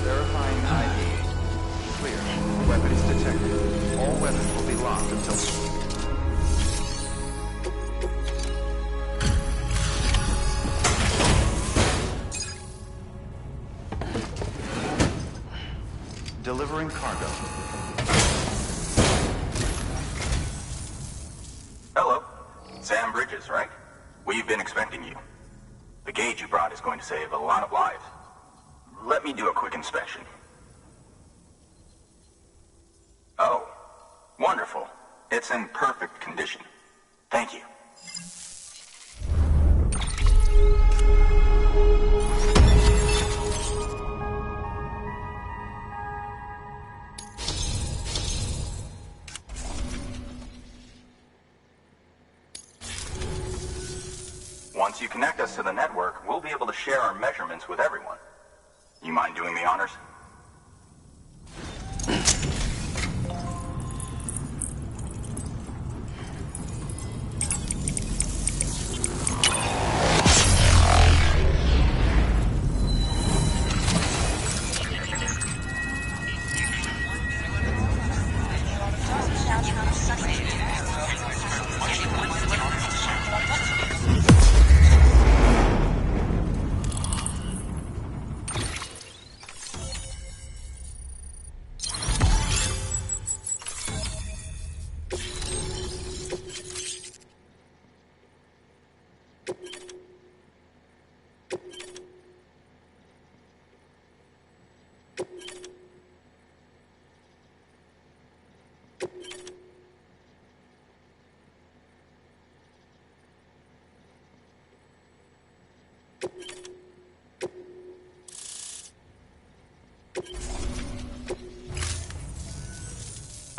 Verifying ID. Clear. Weapons detected. All weapons will be locked until... Delivering cargo. Hello. Sam Bridges, right? We've been expecting you. The gauge you brought is going to save a lot of lives. Let me do a quick inspection. Oh, wonderful. It's in perfect condition. Thank you. Once you connect us to the network, we'll be able to share our measurements with everyone. You mind doing the honors?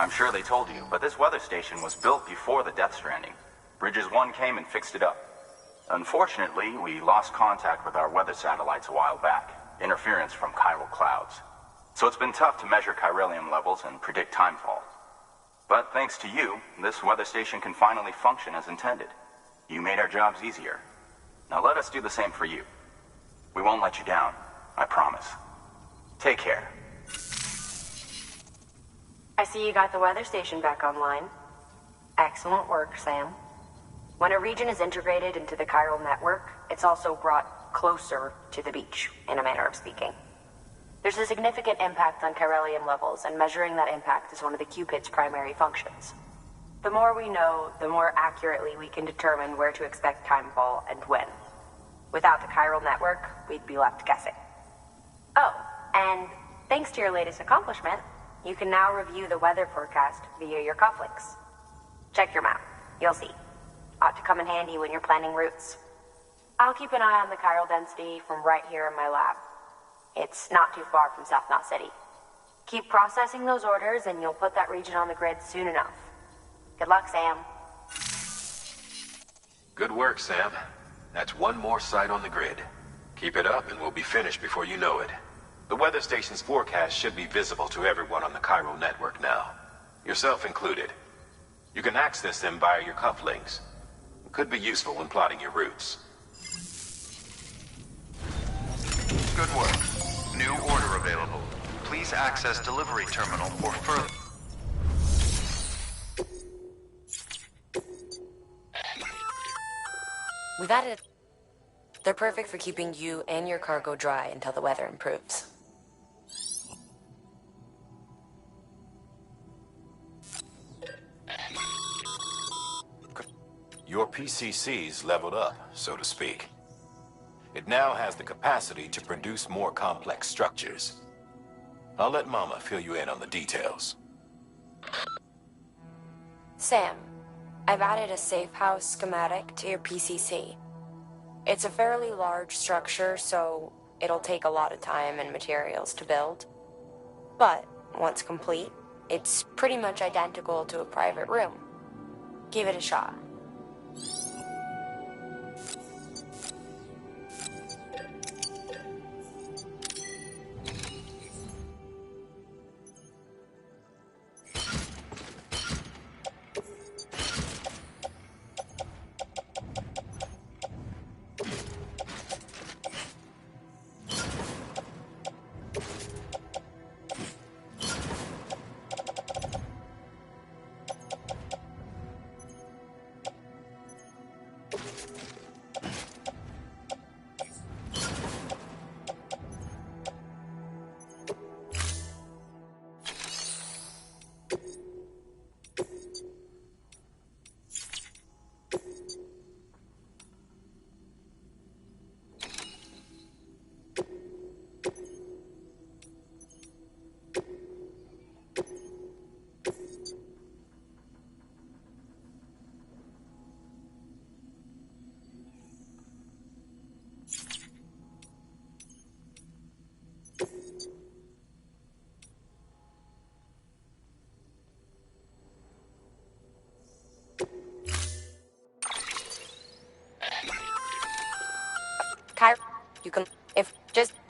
I'm sure they told you, but this weather station was built before the Death Stranding. Bridges 1 came and fixed it up. Unfortunately, we lost contact with our weather satellites a while back. Interference from chiral clouds. So it's been tough to measure chiralium levels and predict timefall. But thanks to you, this weather station can finally function as intended. You made our jobs easier. Now let us do the same for you. We won't let you down, I promise. Take care. I see you got the weather station back online. Excellent work, Sam. When a region is integrated into the chiral network, it's also brought closer to the beach, in a manner of speaking. There's a significant impact on chiralium levels, and measuring that impact is one of the Cupid's primary functions. The more we know, the more accurately we can determine where to expect timefall and when. Without the chiral network, we'd be left guessing. Oh, and thanks to your latest accomplishment, you can now review the weather forecast via your cufflinks. Check your map. You'll see. Ought to come in handy when you're planning routes. I'll keep an eye on the chiral density from right here in my lab. It's not too far from South Knot City. Keep processing those orders and you'll put that region on the grid soon enough. Good luck, Sam. Good work, Sam. That's one more site on the grid. Keep it up and we'll be finished before you know it. The weather station's forecast should be visible to everyone on the chiral network now, yourself included. You can access them via your cufflinks. It could be useful when plotting your routes. Good work. New order available. Please access delivery terminal for further... We've added... They're perfect for keeping you and your cargo dry until the weather improves. Your PCC's leveled up, so to speak. It now has the capacity to produce more complex structures. I'll let Mama fill you in on the details. Sam, I've added a safe house schematic to your PCC. It's a fairly large structure, so it'll take a lot of time and materials to build. But once complete, it's pretty much identical to a private room. Give it a shot.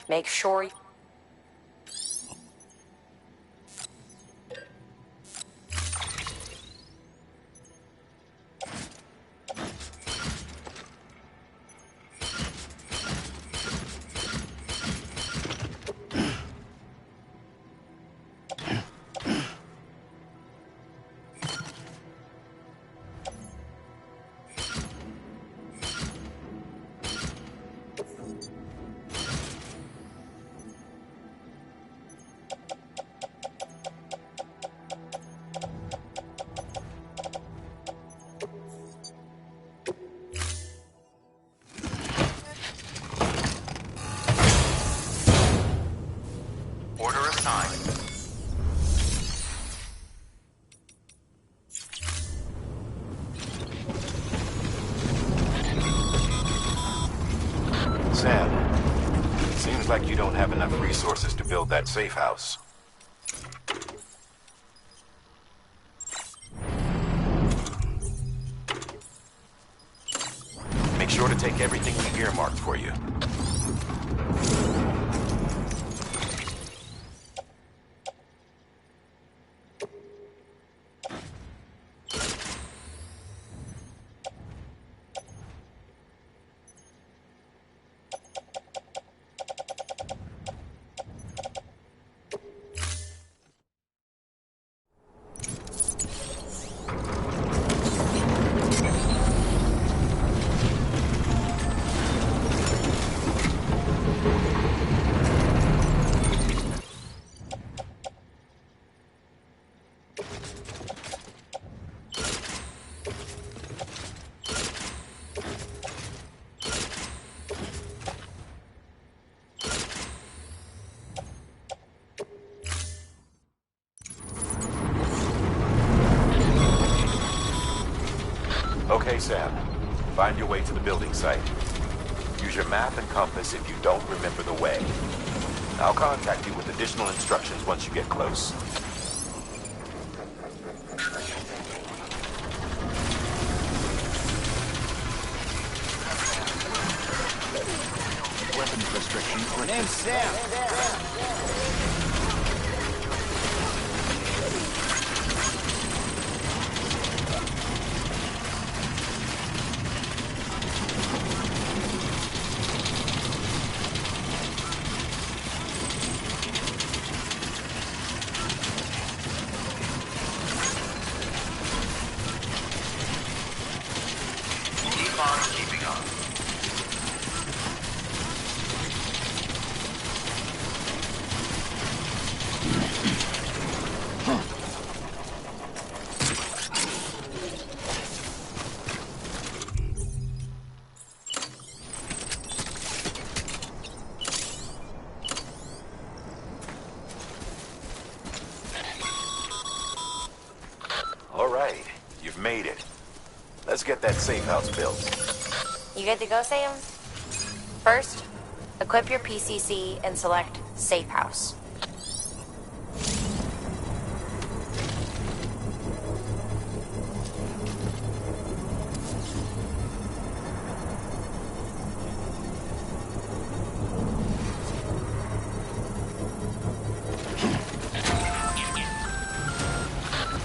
Make sure Order assigned. Sam, seems like you don't have enough resources to build that safe house. Make sure to take everything we earmarked for you. Okay, Sam. Find your way to the building site. Use your map and compass if you don't remember the way. I'll contact you with additional instructions once you get close. Weapons restrictions. My name's Sam. Keep on keeping on. All right, you've made it. Let's get that safe house built. you good to go, Sam? First, equip your PCC and select Safe House.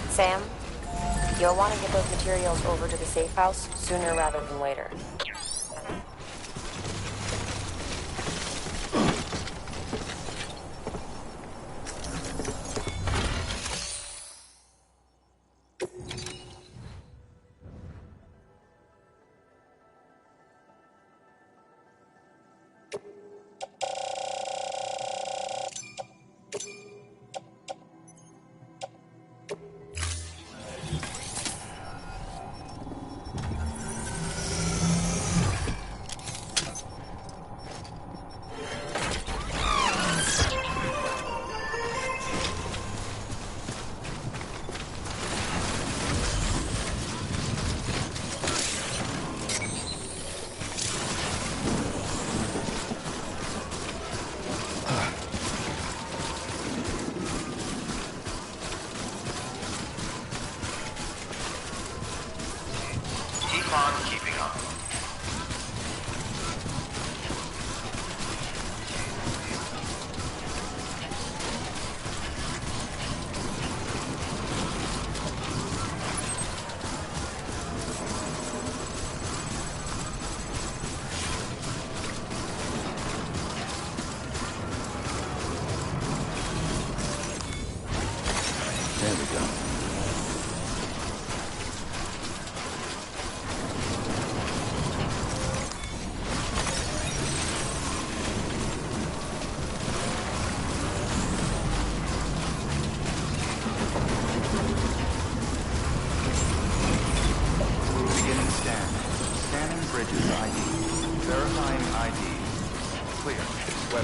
Sam, you'll want to get those materials over to the safe house sooner rather than later.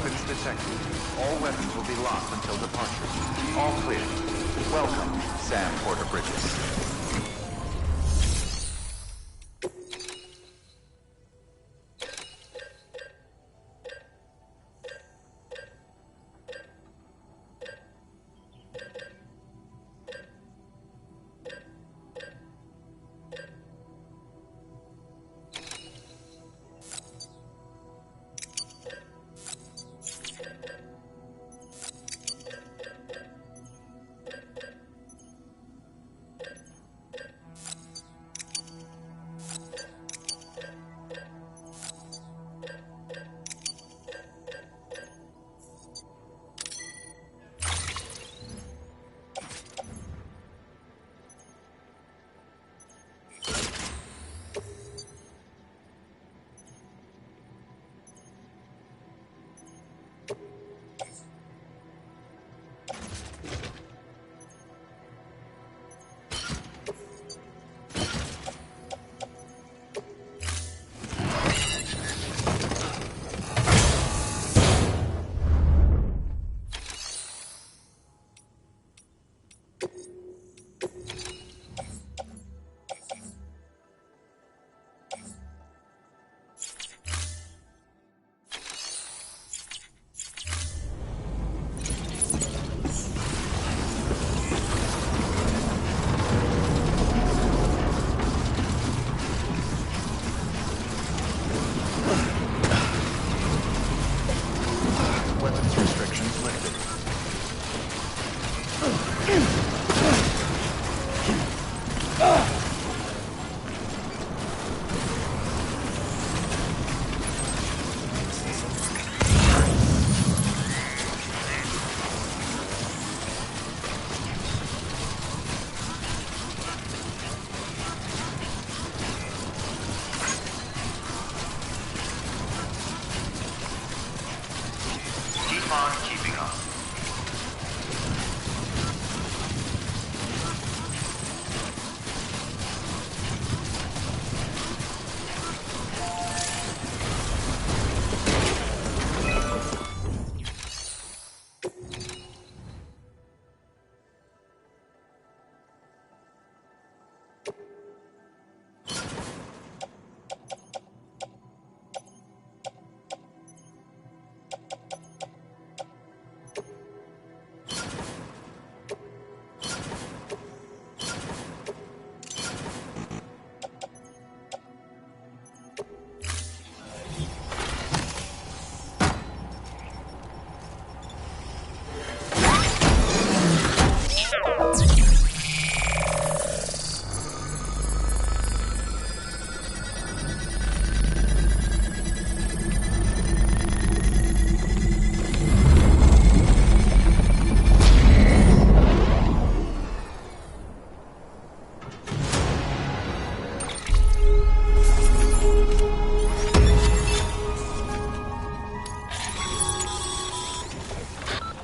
Weapons detected. All weapons will be locked until departure. All clear. Welcome, Sam Porter Bridges.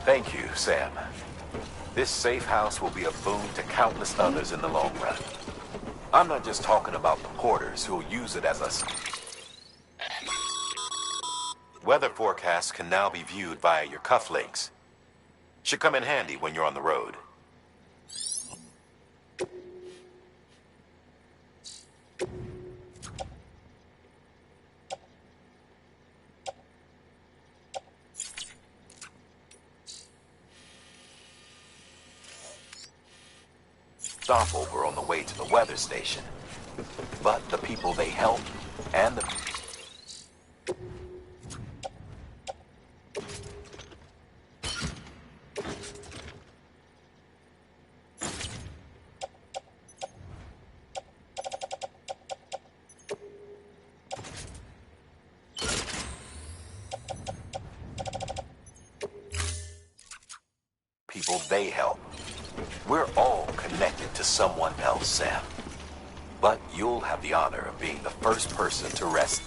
Thank you, Sam. This safe house will be a boon to countless others in the long run. I'm not just talking about the porters who'll use it as a... Weather forecasts can now be viewed via your cufflinks. Should come in handy when you're on the road. Stopover on the way to the weather station. But the people they help and the... people they help. We're all connected to someone else, Sam. But you'll have the honor of being the first person to rest.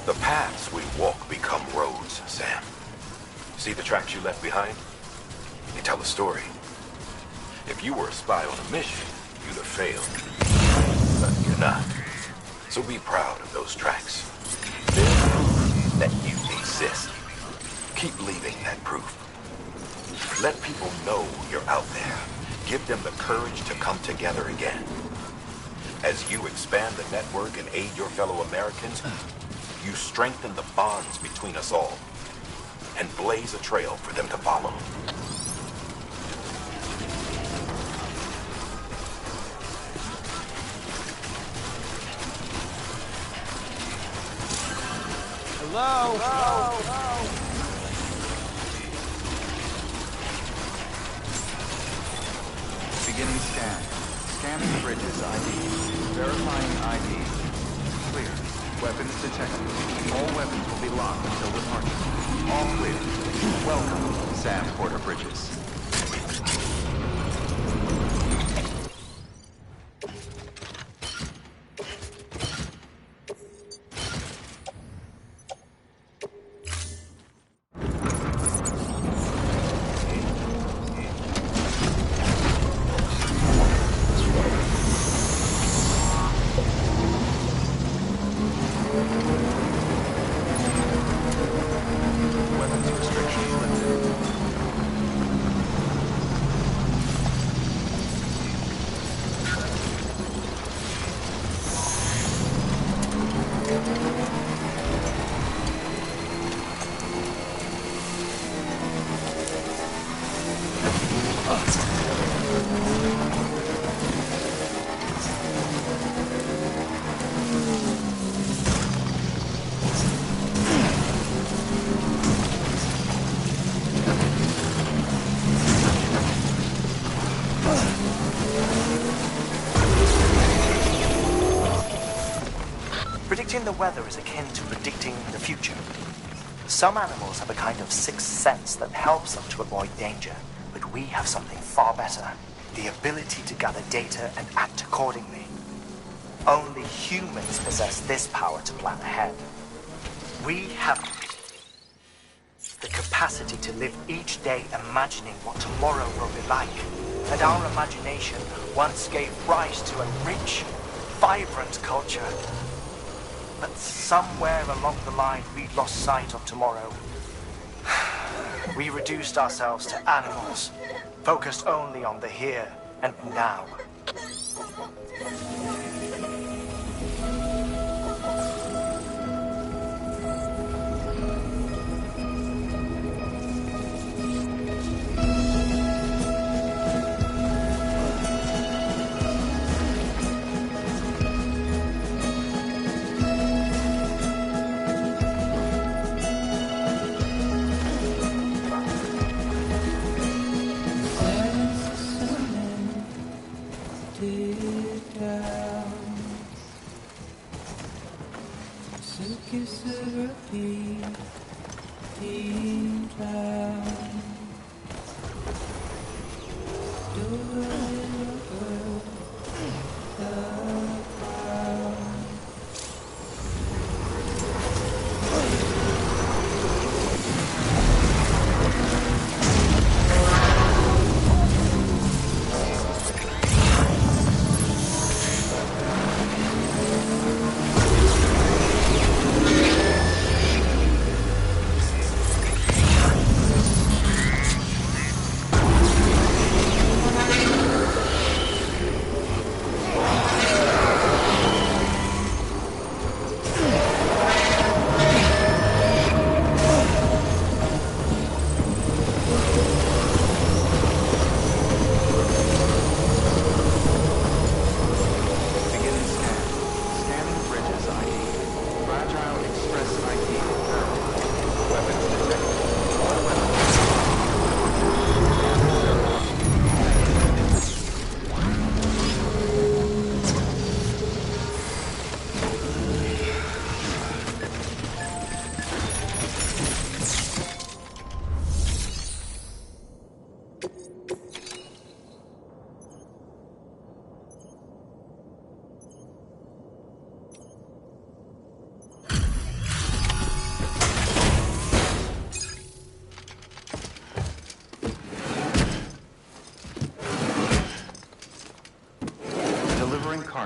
The paths we walk become roads, Sam. See the tracks you left behind? They tell a story. If you were a spy on a mission, you'd have failed. But you're not. So be proud of those tracks. They're proof that you exist. Keep leaving that proof. Let people know you're out there. Give them the courage to come together again. As you expand the network and aid your fellow Americans, you strengthen the bonds between us all and blaze a trail for them to follow. Beginning scan. Scanning bridges ID. Verifying ID. Clear. Weapons detected. All weapons will be locked until departure. All clear. Welcome, Sam Porter Bridges. Weapons restrictions lifted. Predicting the weather is akin to predicting the future. Some animals have a kind of sixth sense that helps them to avoid danger, but we have something far better. The ability to gather data and act accordingly. Only humans possess this power to plan ahead. We have the capacity to live each day imagining what tomorrow will be like. And our imagination once gave rise to a rich, vibrant culture. But somewhere along the line, we lost sight of tomorrow. We reduced ourselves to animals, focused only on the here and now.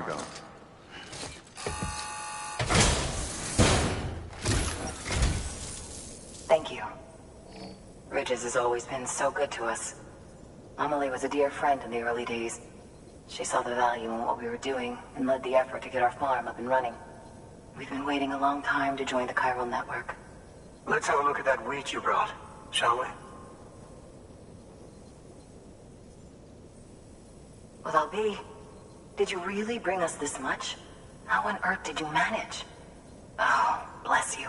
cargo. Thank you. Bridges has always been so good to us. Amelie was a dear friend in the early days. She saw the value in what we were doing and led the effort to get our farm up and running. We've been waiting a long time to join the chiral network. Let's have a look at that wheat you brought, shall we? Well, I'll be. Did you really bring us this much? How on earth did you manage? Oh, bless you.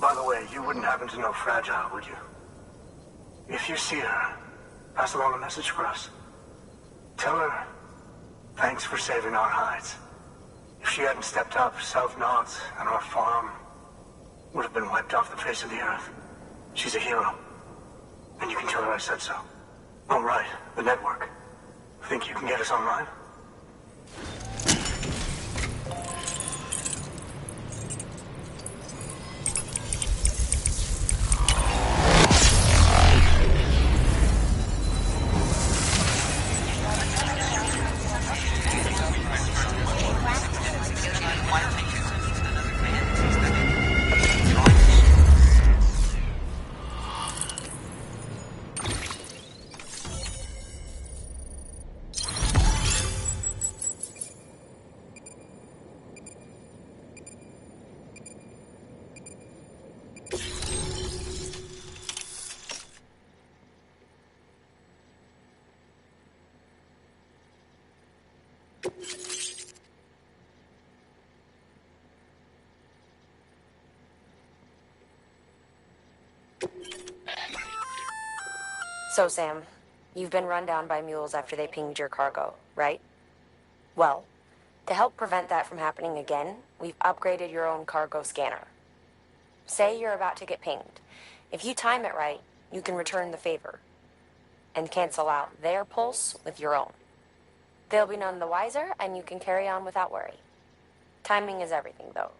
By the way, you wouldn't happen to know Fragile, would you? If you see her, pass along a message for us. Tell her, thanks for saving our hides. If she hadn't stepped up, South Knots and our farm would have been wiped off the face of the earth. She's a hero. And you can tell her I said so. All right, the network. Think you can get us online? So, Sam, you've been run down by mules after they pinged your cargo, right? Well, to help prevent that from happening again, we've upgraded your own cargo scanner. Say you're about to get pinged. If you time it right, you can return the favor and cancel out their pulse with your own. They'll be none the wiser, and you can carry on without worry. Timing is everything, though.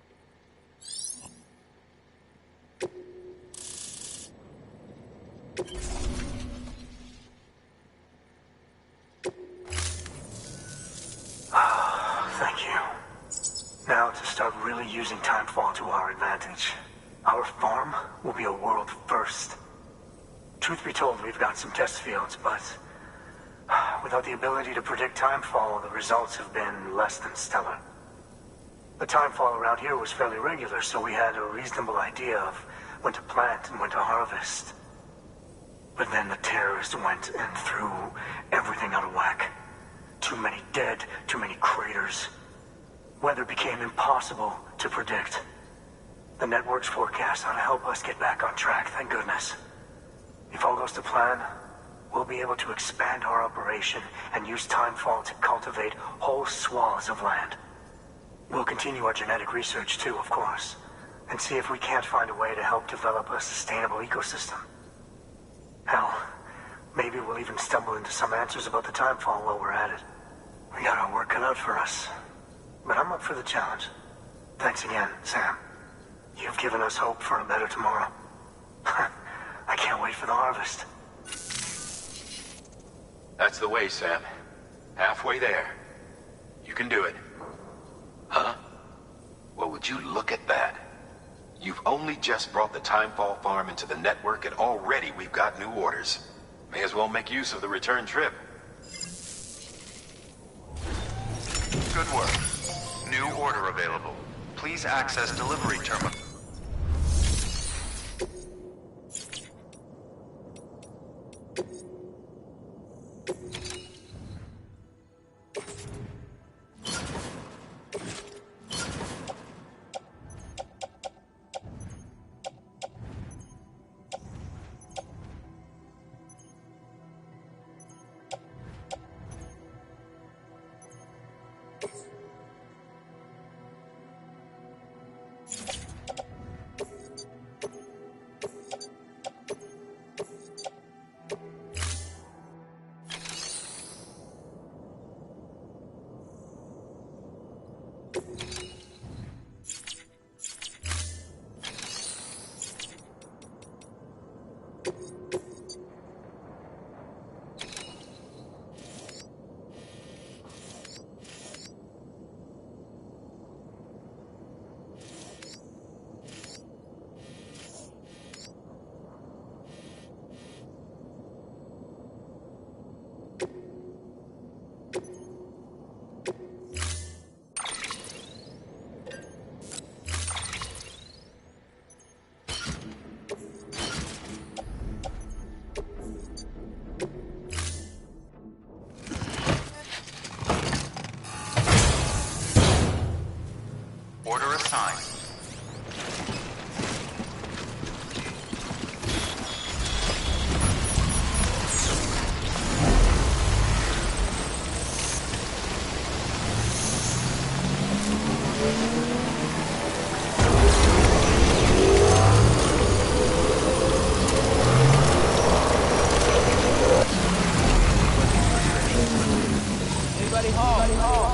Thank you. Now to start really using timefall to our advantage. Our farm will be a world first. Truth be told, we've got some test fields, but without the ability to predict timefall, the results have been less than stellar. The timefall around here was fairly regular, so we had a reasonable idea of when to plant and when to harvest. But then the terrorists went and threw everything out of whack. Too many dead, too many craters. Weather became impossible to predict. The network's forecast ought to help us get back on track, thank goodness. If all goes to plan, we'll be able to expand our operation and use timefall to cultivate whole swaths of land. We'll continue our genetic research too, of course, and see if we can't find a way to help develop a sustainable ecosystem. Hell, maybe we'll even stumble into some answers about the timefall while we're at it. We got our work cut out for us, but I'm up for the challenge. Thanks again, Sam. You've given us hope for a better tomorrow. I can't wait for the harvest. That's the way, Sam. Halfway there. You can do it. Huh? Well, would you look at that? You've only just brought the Timefall farm into the network, and already we've got new orders. May as well make use of the return trip. Good work. New order available. Please access delivery terminal. assigned. Anybody home?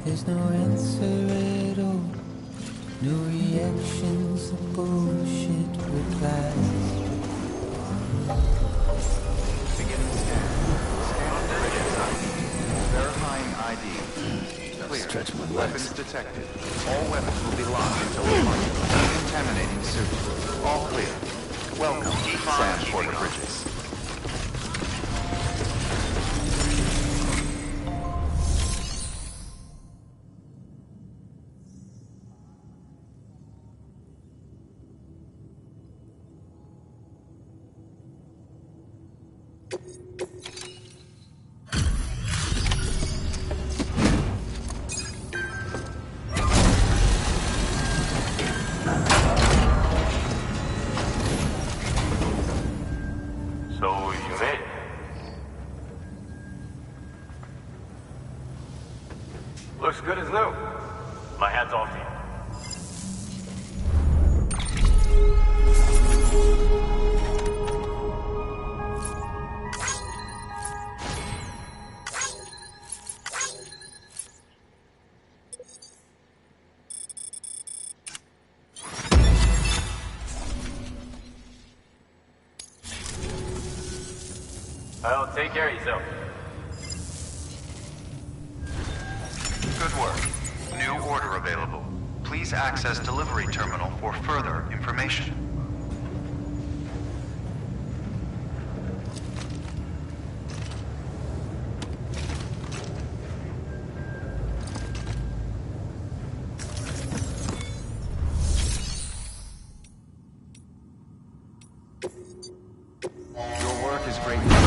There's no answer at all. No reactions, the bullshit replies. Beginning scan. Scan bridges ID. Verifying ID. Clear. Stretch my Weapons legs. detected. All weapons will be locked until departure. Decontaminating suit. All clear. Welcome, Sam Porter Bridges. So you made it. Looks good as new. My hat's off to you. Well, take care of yourself. Good work. New order available. Please access delivery terminal for further information. Your work is greatly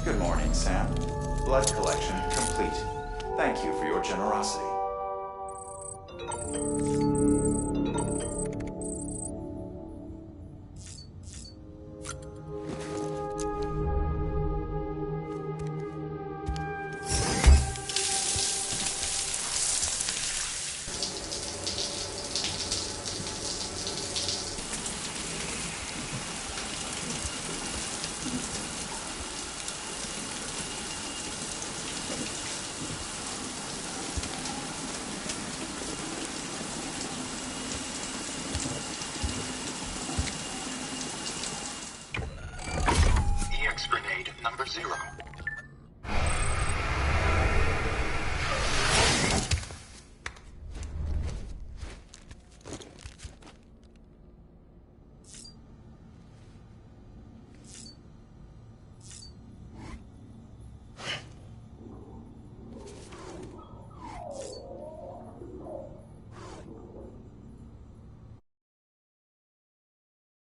Good morning, Sam. Blood collection complete. Thank you for your generosity. EX grenade number 0.